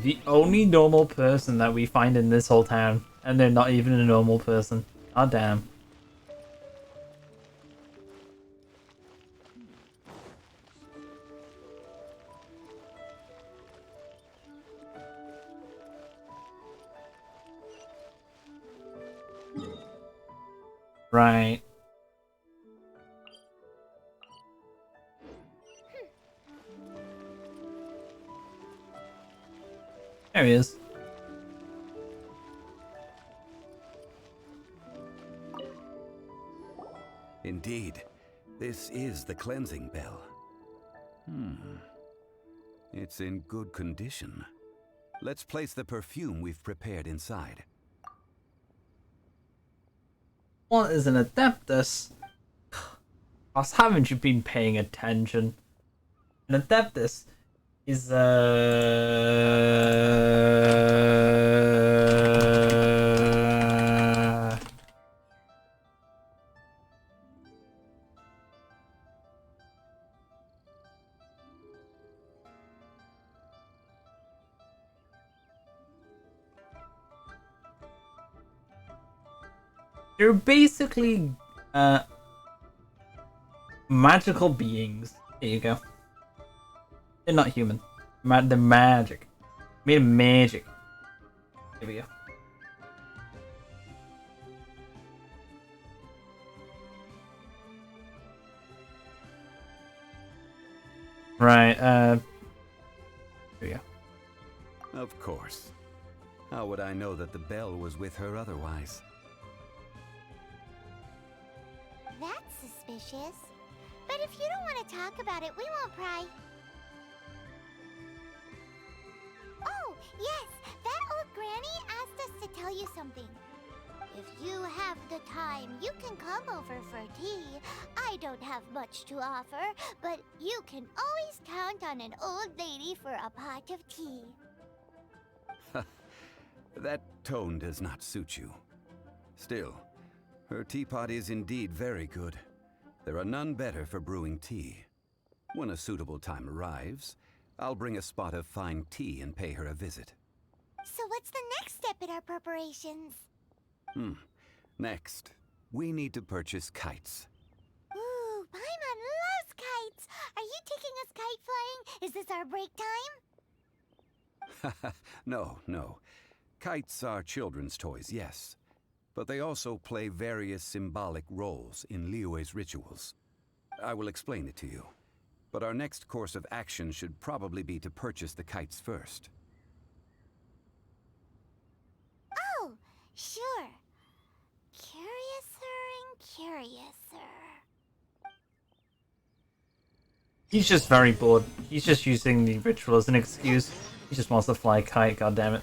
The only normal person that we find in this whole town, and they're not even a normal person. God damn. Right. There he is. Indeed, this is the cleansing bell. It's in good condition. Let's place the perfume we've prepared inside. What is an adeptus? Haven't you been paying attention? An adeptus is you're basically Magical beings. There you go. They're not human. They're magic. Made of magic. Here we go. Right, here we go. Of course. How would I know that the bell was with her otherwise? That's suspicious. But if you don't want to talk about it, we won't pry. Oh, yes! That old granny asked us to tell you something. If you have the time, you can come over for tea. I don't have much to offer, but you can always count on an old lady for a pot of tea. That tone does not suit you. Still, her teapot is indeed very good. There are none better for brewing tea. When a suitable time arrives, I'll bring a spot of fine tea and pay her a visit. So what's the next step in our preparations? Next, we need to purchase kites. Ooh, Paimon loves kites! Are you taking us kite flying? Is this our break time? No. Kites are children's toys, yes. But they also play various symbolic roles in Liyue's rituals. I will explain it to you. But our next course of action should probably be to purchase the kites first. Oh, sure. Curiouser. He's just very bored. He's just using the ritual as an excuse. He just wants to fly a kite, goddammit.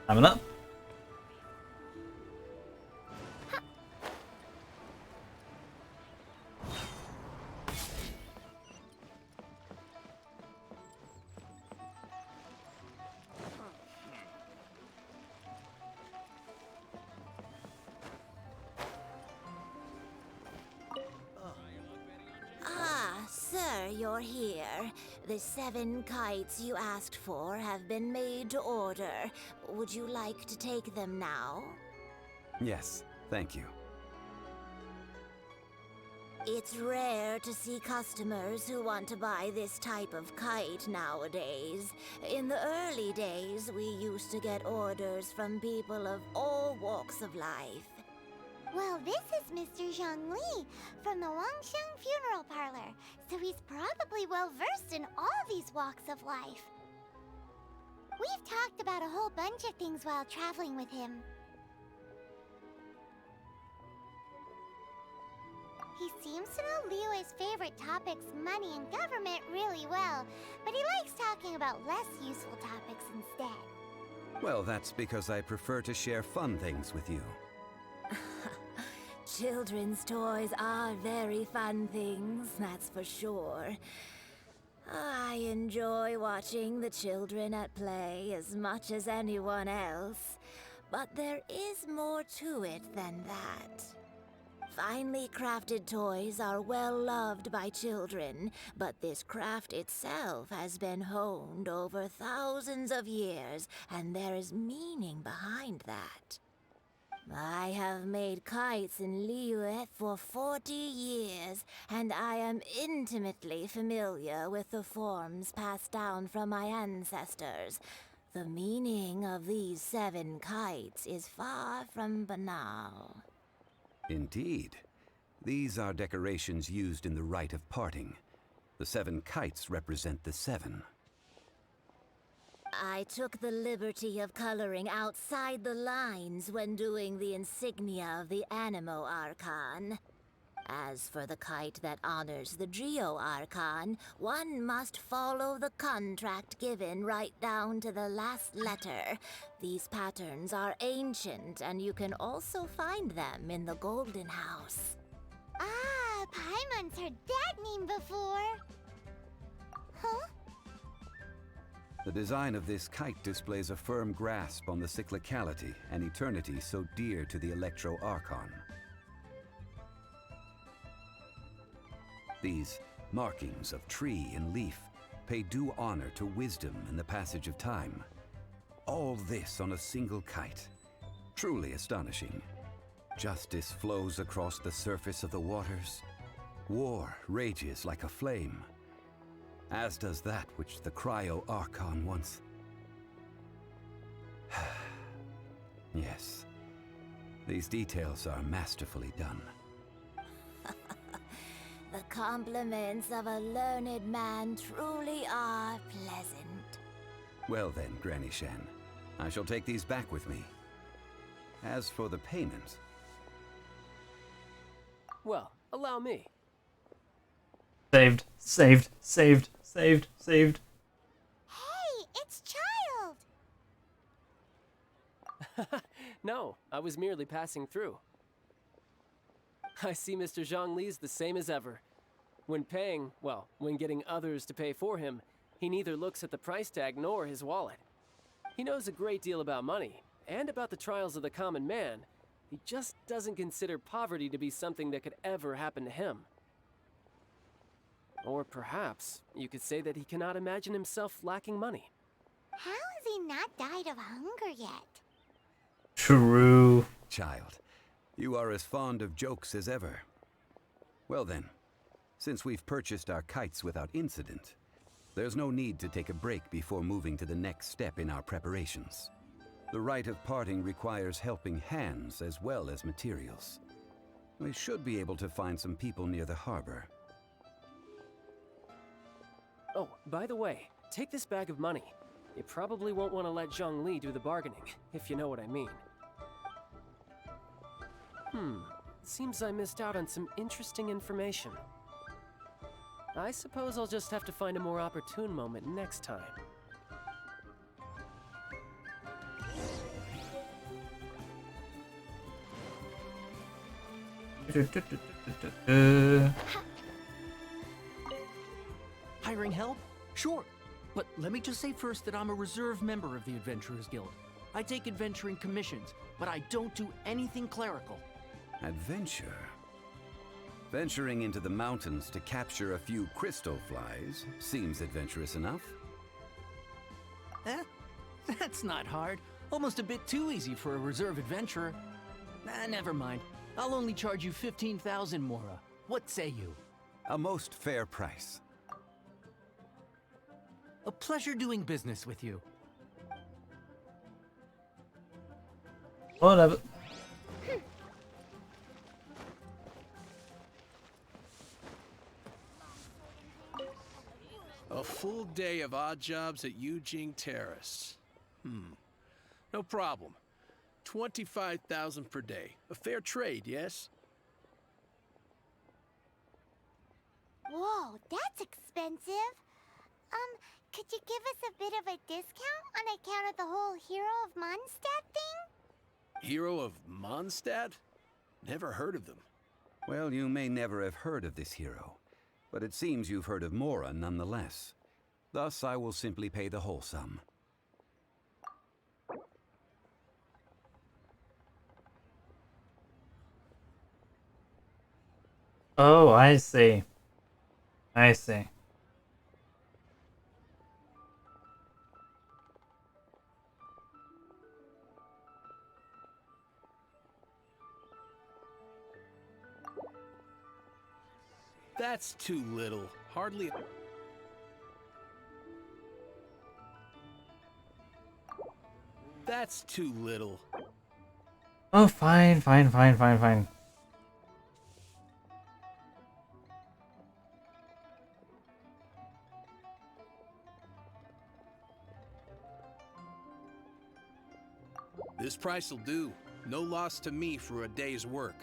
Coming up. Sir, you're here. The 7 kites you asked for have been made to order. Would you like to take them now? Yes, thank you. It's rare to see customers who want to buy this type of kite nowadays. In the early days, we used to get orders from people of all walks of life. Well, this is Mr. Zhongli from the Wangsheng Funeral Parlor, so he's probably well-versed in all these walks of life. We've talked about a whole bunch of things while traveling with him. He seems to know Liyue's favorite topics, money and government, really well, but he likes talking about less useful topics instead. Well, that's because I prefer to share fun things with you. Children's toys are very fun things, that's for sure. I enjoy watching the children at play as much as anyone else, but there is more to it than that. Finely crafted toys are well loved by children, but this craft itself has been honed over thousands of years, and there is meaning behind that. I have made kites in Liyue for 40 years, and I am intimately familiar with the forms passed down from my ancestors. The meaning of these 7 kites is far from banal. Indeed. These are decorations used in the rite of parting. The 7 kites represent the 7. I took the liberty of coloring outside the lines when doing the insignia of the Animo Archon. As for the kite that honors the Geo Archon, one must follow the contract given right down to the last letter. These patterns are ancient, and you can also find them in the Golden House. Ah, Paimon's heard that name before. Huh? The design of this kite displays a firm grasp on the cyclicality and eternity so dear to the Electro Archon. These markings of tree and leaf pay due honor to wisdom in the passage of time. All this on a single kite. Truly astonishing. Justice flows across the surface of the waters. War rages like a flame, as does that which the Cryo-Archon once... Yes, these details are masterfully done. The compliments of a learned man truly are pleasant. Well then, Granny Shan, I shall take these back with me. As for the payment... Well, allow me. Saved, saved, saved, saved, saved. Hey, it's Child! No, I was merely passing through. I see Mr. Zhongli's the same as ever. When paying, well, when getting others to pay for him, he neither looks at the price tag nor his wallet. He knows a great deal about money, and about the trials of the common man. He just doesn't consider poverty to be something that could ever happen to him. Or perhaps you could say that he cannot imagine himself lacking money. How has he not died of hunger yet? True. Child, you are as fond of jokes as ever. Well then, since we've purchased our kites without incident, there's no need to take a break before moving to the next step in our preparations. The rite of parting requires helping hands as well as materials. We should be able to find some people near the harbor. Oh, by the way, take this bag of money. You probably won't want to let Zhongli do the bargaining, if you know what I mean. Seems I missed out on some interesting information. I suppose I'll just have to find a more opportune moment next time. Hiring help? Sure. But let me just say first that I'm a reserve member of the Adventurers Guild. I take adventuring commissions, but I don't do anything clerical. Adventure? Venturing into the mountains to capture a few crystal flies seems adventurous enough. Eh? That's not hard. Almost a bit too easy for a reserve adventurer. Never mind. I'll only charge you 15,000 Mora. What say you? A most fair price. A pleasure doing business with you. Whatever. A full day of odd jobs at Yujing Terrace. No problem. 25,000 per day. A fair trade, yes? Whoa, that's expensive. Could you give us a bit of a discount on account of the whole Hero of Mondstadt thing? Hero of Mondstadt? Never heard of them. Well, you may never have heard of this hero, but it seems you've heard of Mora nonetheless. Thus, I will simply pay the whole sum. Oh, I see. I see. That's too little. Hardly... That's too little. Oh, fine, fine, fine, fine, fine. This price will do. No loss to me for a day's work.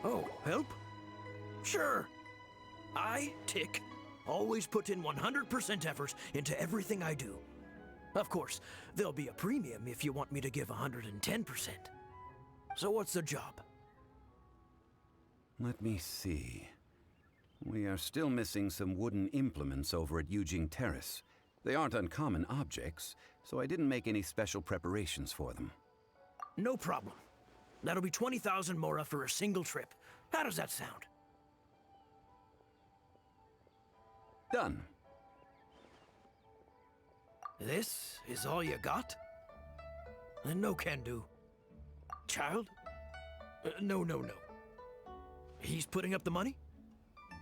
Oh, help? Sure. I, Tick, always put in 100% effort into everything I do. Of course, there'll be a premium if you want me to give 110%. So what's the job? Let me see. We are still missing some wooden implements over at Eugene Terrace. They aren't uncommon objects, so I didn't make any special preparations for them. No problem. That'll be 20,000 mora for a single trip. How does that sound? Done. This is all you got? No can do. Child? No. He's putting up the money?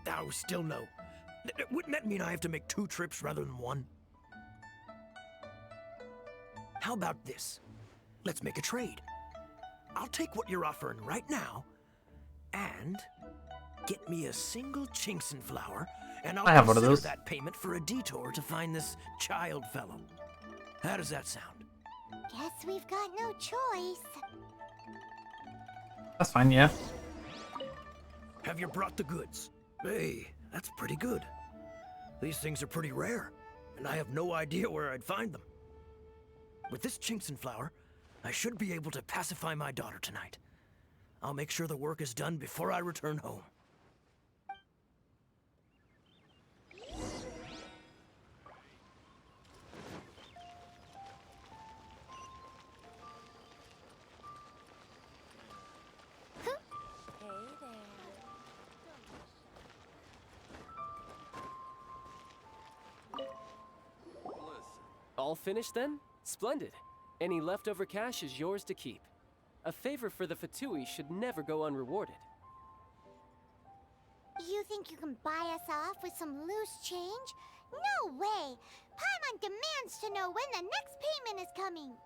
Oh, still no. Wouldn't that mean I have to make 2 trips rather than 1? How about this? Let's make a trade. I'll take what you're offering right now, and get me a single Chinkson flower, and I'll I have one of consider those. that payment for a detour to find this child fellow. How does that sound? Guess we've got no choice. That's fine, yeah. Have you brought the goods? Hey, that's pretty good. These things are pretty rare, and I have no idea where I'd find them. With this Chinkson flower, I should be able to pacify my daughter tonight. I'll make sure the work is done before I return home. All finished then? Splendid. Any leftover cash is yours to keep. A favor for the Fatui should never go unrewarded. You think you can buy us off with some loose change? No way! Paimon demands to know when the next payment is coming.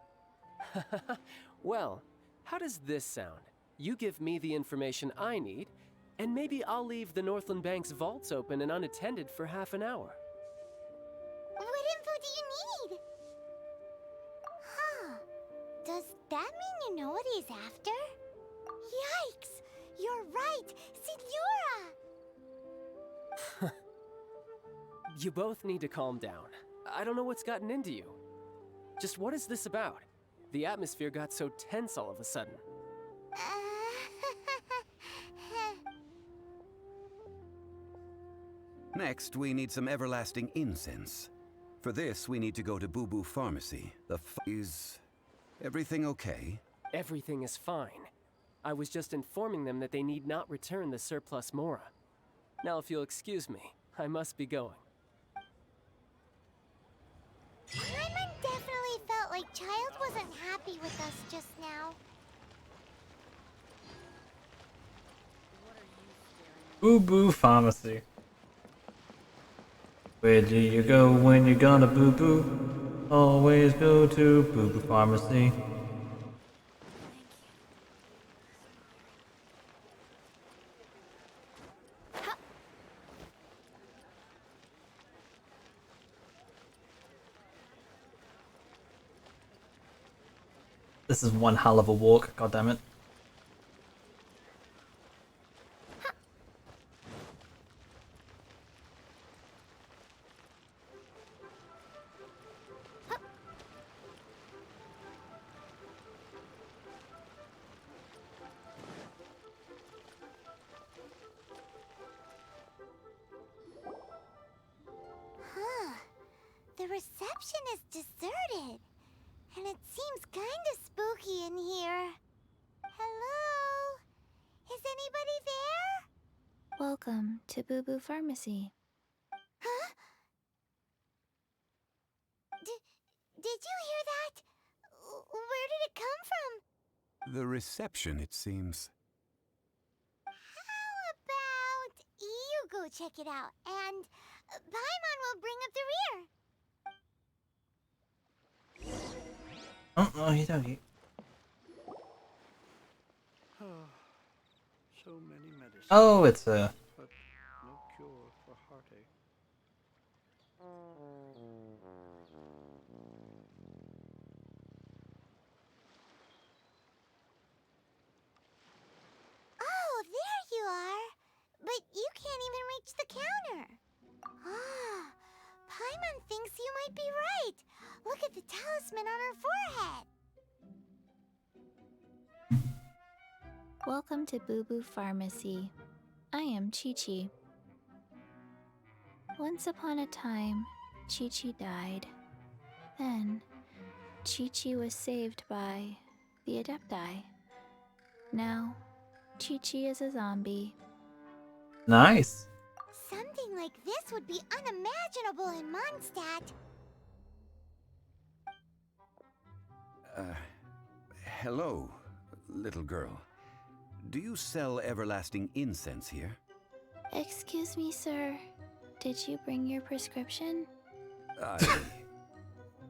Well, how does this sound? You give me the information I need, and maybe I'll leave the Northland Bank's vaults open and unattended for half an hour. What info do you need? Huh. Does that mean you know what he's after? Yikes! You're right! Signora! You both need to calm down. I don't know what's gotten into you. Just what is this about? The atmosphere got so tense all of a sudden. Next, we need some everlasting incense. For this, we need to go to Boo Boo Pharmacy. Is everything okay? Everything is fine. I was just informing them that they need not return the surplus mora. Now, if you'll excuse me, I must be going. Paimon definitely felt like Child wasn't happy with us just now. Boo Boo Pharmacy. Where do you go when you're gonna boo boo? Always go to Boo Boo Pharmacy. This is one hell of a walk, goddammit. Huh. The reception is deserted. And it seems kinda spooky in here. Hello? Is anybody there? Welcome to Boo Boo Pharmacy. Huh? Did you hear that? Where did it come from? The reception, it seems. How about you go check it out, and Paimon will bring up the rear. Oh, no, you don't. So many medicines. Oh, it's a. But no cure for heartache. Oh, there you are. But you can't even reach the counter. Ah, Paimon thinks you might be right. Look at the talisman on her forehead. Welcome to Boo Boo Pharmacy. I am Chi-Chi. Once upon a time, Chi-Chi died. Then, Chi-Chi was saved by the Adepti. Now, Chi-Chi is a zombie. Nice. Something like this would be unimaginable in Mondstadt. Hello, little girl. Do you sell everlasting incense here? Excuse me, sir. Did you bring your prescription?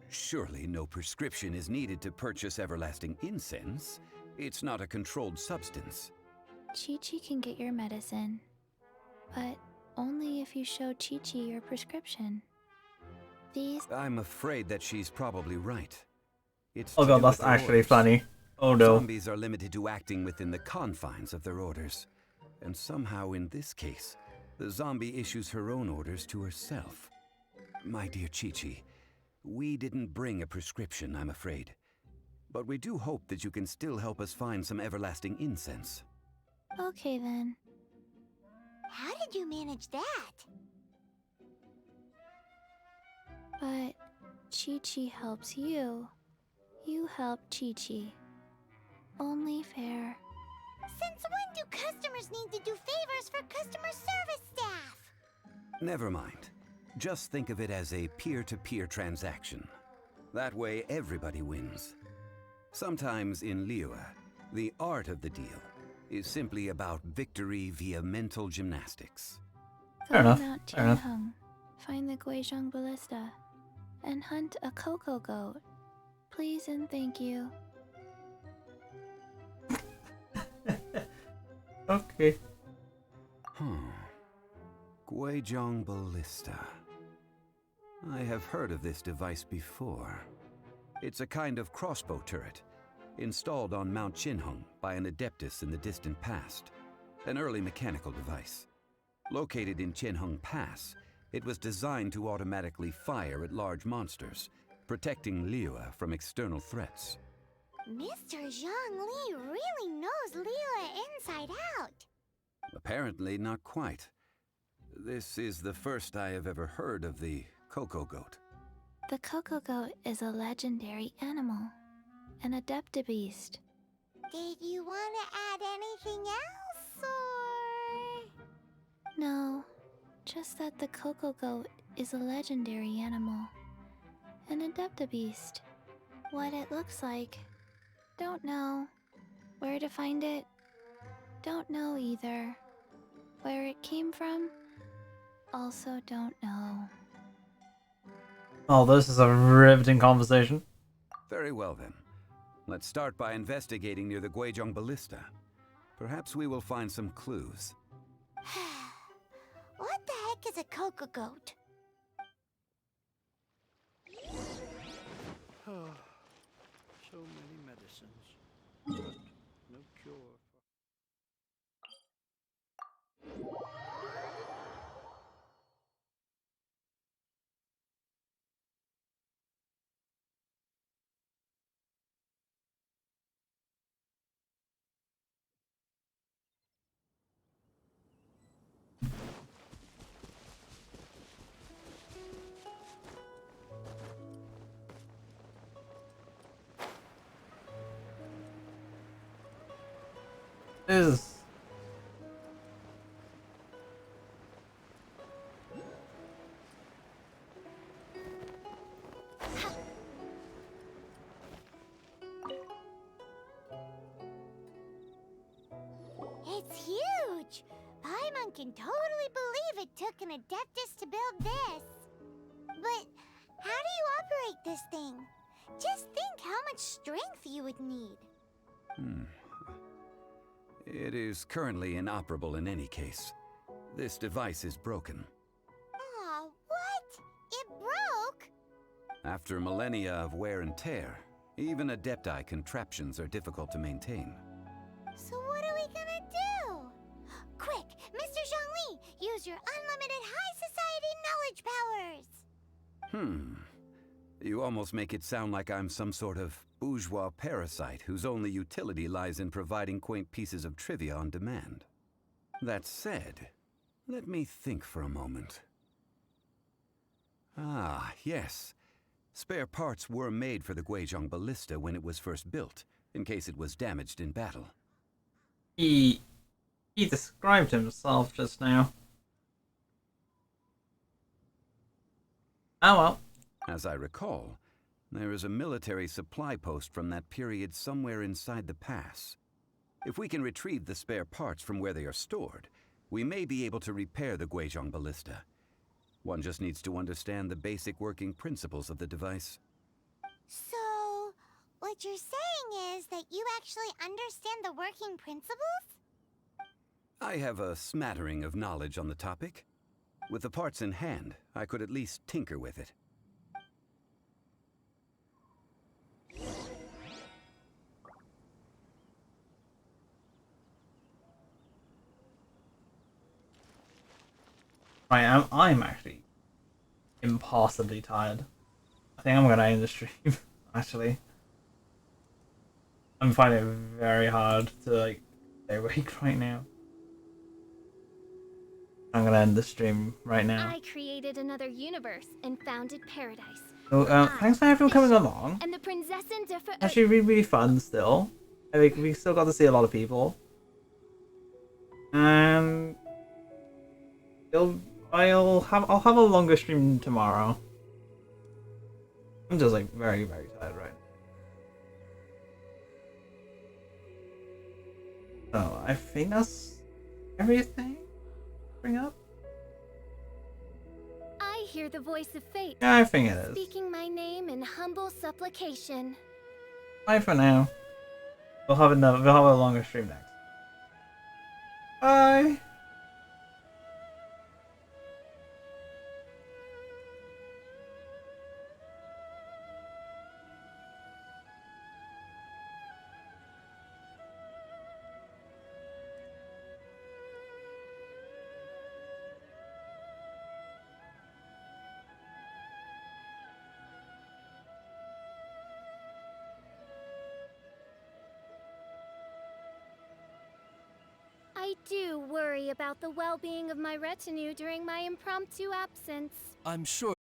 Surely no prescription is needed to purchase everlasting incense. It's not a controlled substance. Chi-Chi can get your medicine, but only if you show Chi-Chi your prescription. These... I'm afraid that she's probably right. It's Oh to god, do that's with their actually orders. funny. Oh no. Zombies are limited to acting within the confines of their orders. And somehow in this case, the zombie issues her own orders to herself. My dear Chi-Chi, we didn't bring a prescription, I'm afraid. But we do hope that you can still help us find some everlasting incense. Okay then. How did you manage that? But Chi-Chi helps you. You help Chi-Chi. Only fair. Since when do customers need to do favors for customer service staff? Never mind. Just think of it as a peer-to-peer transaction. That way everybody wins. Sometimes in Liyue, the art of the deal is simply about victory via mental gymnastics. Go Fair enough, to Mount fair enough. Tianheng, find the Guizhong Ballista, and hunt a cocoa goat. Please and thank you. Okay. Guizhong Ballista. I have heard of this device before. It's a kind of crossbow turret, installed on Mount Tianheng by an adeptus in the distant past. An early mechanical device. Located in Tianheng Pass, it was designed to automatically fire at large monsters, protecting Liyue from external threats. Mr. Zhongli really knows Liyue inside out. Apparently not quite. This is the first I have ever heard of the cocoa goat. The cocoa goat is a legendary animal, an adeptabeast. Did you want to add anything else, or...? No, just that the cocoa goat is a legendary animal, an adeptabeast. What it looks like, don't know. Where to find it, don't know either. Where it came from, also don't know. Oh, this is a riveting conversation. Very well then. Let's start by investigating near the Guizhong Ballista. Perhaps we will find some clues. What the heck is a cocoa goat? So many medicines, but no cure for... Is It's huge! Paimon can totally believe it took an Adeptus to build this. But how do you operate this thing? Just think how much strength you would need. It is currently inoperable in any case. This device is broken. Aw, what? It broke? After millennia of wear and tear, even Adepti contraptions are difficult to maintain. So what are we gonna do? Quick, Mr. Zhongli, use your unlimited high society knowledge powers! You almost make it sound like I'm some sort of bourgeois parasite whose only utility lies in providing quaint pieces of trivia on demand. That said, let me think for a moment. Ah, yes. Spare parts were made for the Guizhong ballista when it was first built, in case it was damaged in battle. He described himself just now. Oh well. As I recall, there is a military supply post from that period somewhere inside the pass. If we can retrieve the spare parts from where they are stored, we may be able to repair the Guizhong ballista. One just needs to understand the basic working principles of the device. So, what you're saying is that you actually understand the working principles? I have a smattering of knowledge on the topic. With the parts in hand, I could at least tinker with it. Right, I'm actually impossibly tired. I think I'm gonna end the stream, actually. I'm finding it very hard to like stay awake right now. I'm gonna end the stream right now. I created another universe and founded paradise. So, thanks for everyone coming along. And the Prinzessin Actually, really fun still. I think we still got to see a lot of people. And I'll have a longer stream tomorrow. I'm just like very tired right now. So I think that's everything. Bring up. I hear the voice of fate. Yeah, I think it is. Speaking my name in humble supplication. Bye for now. We'll have a longer stream next. Bye. I do worry about the well-being of my retinue during my impromptu absence. I'm sure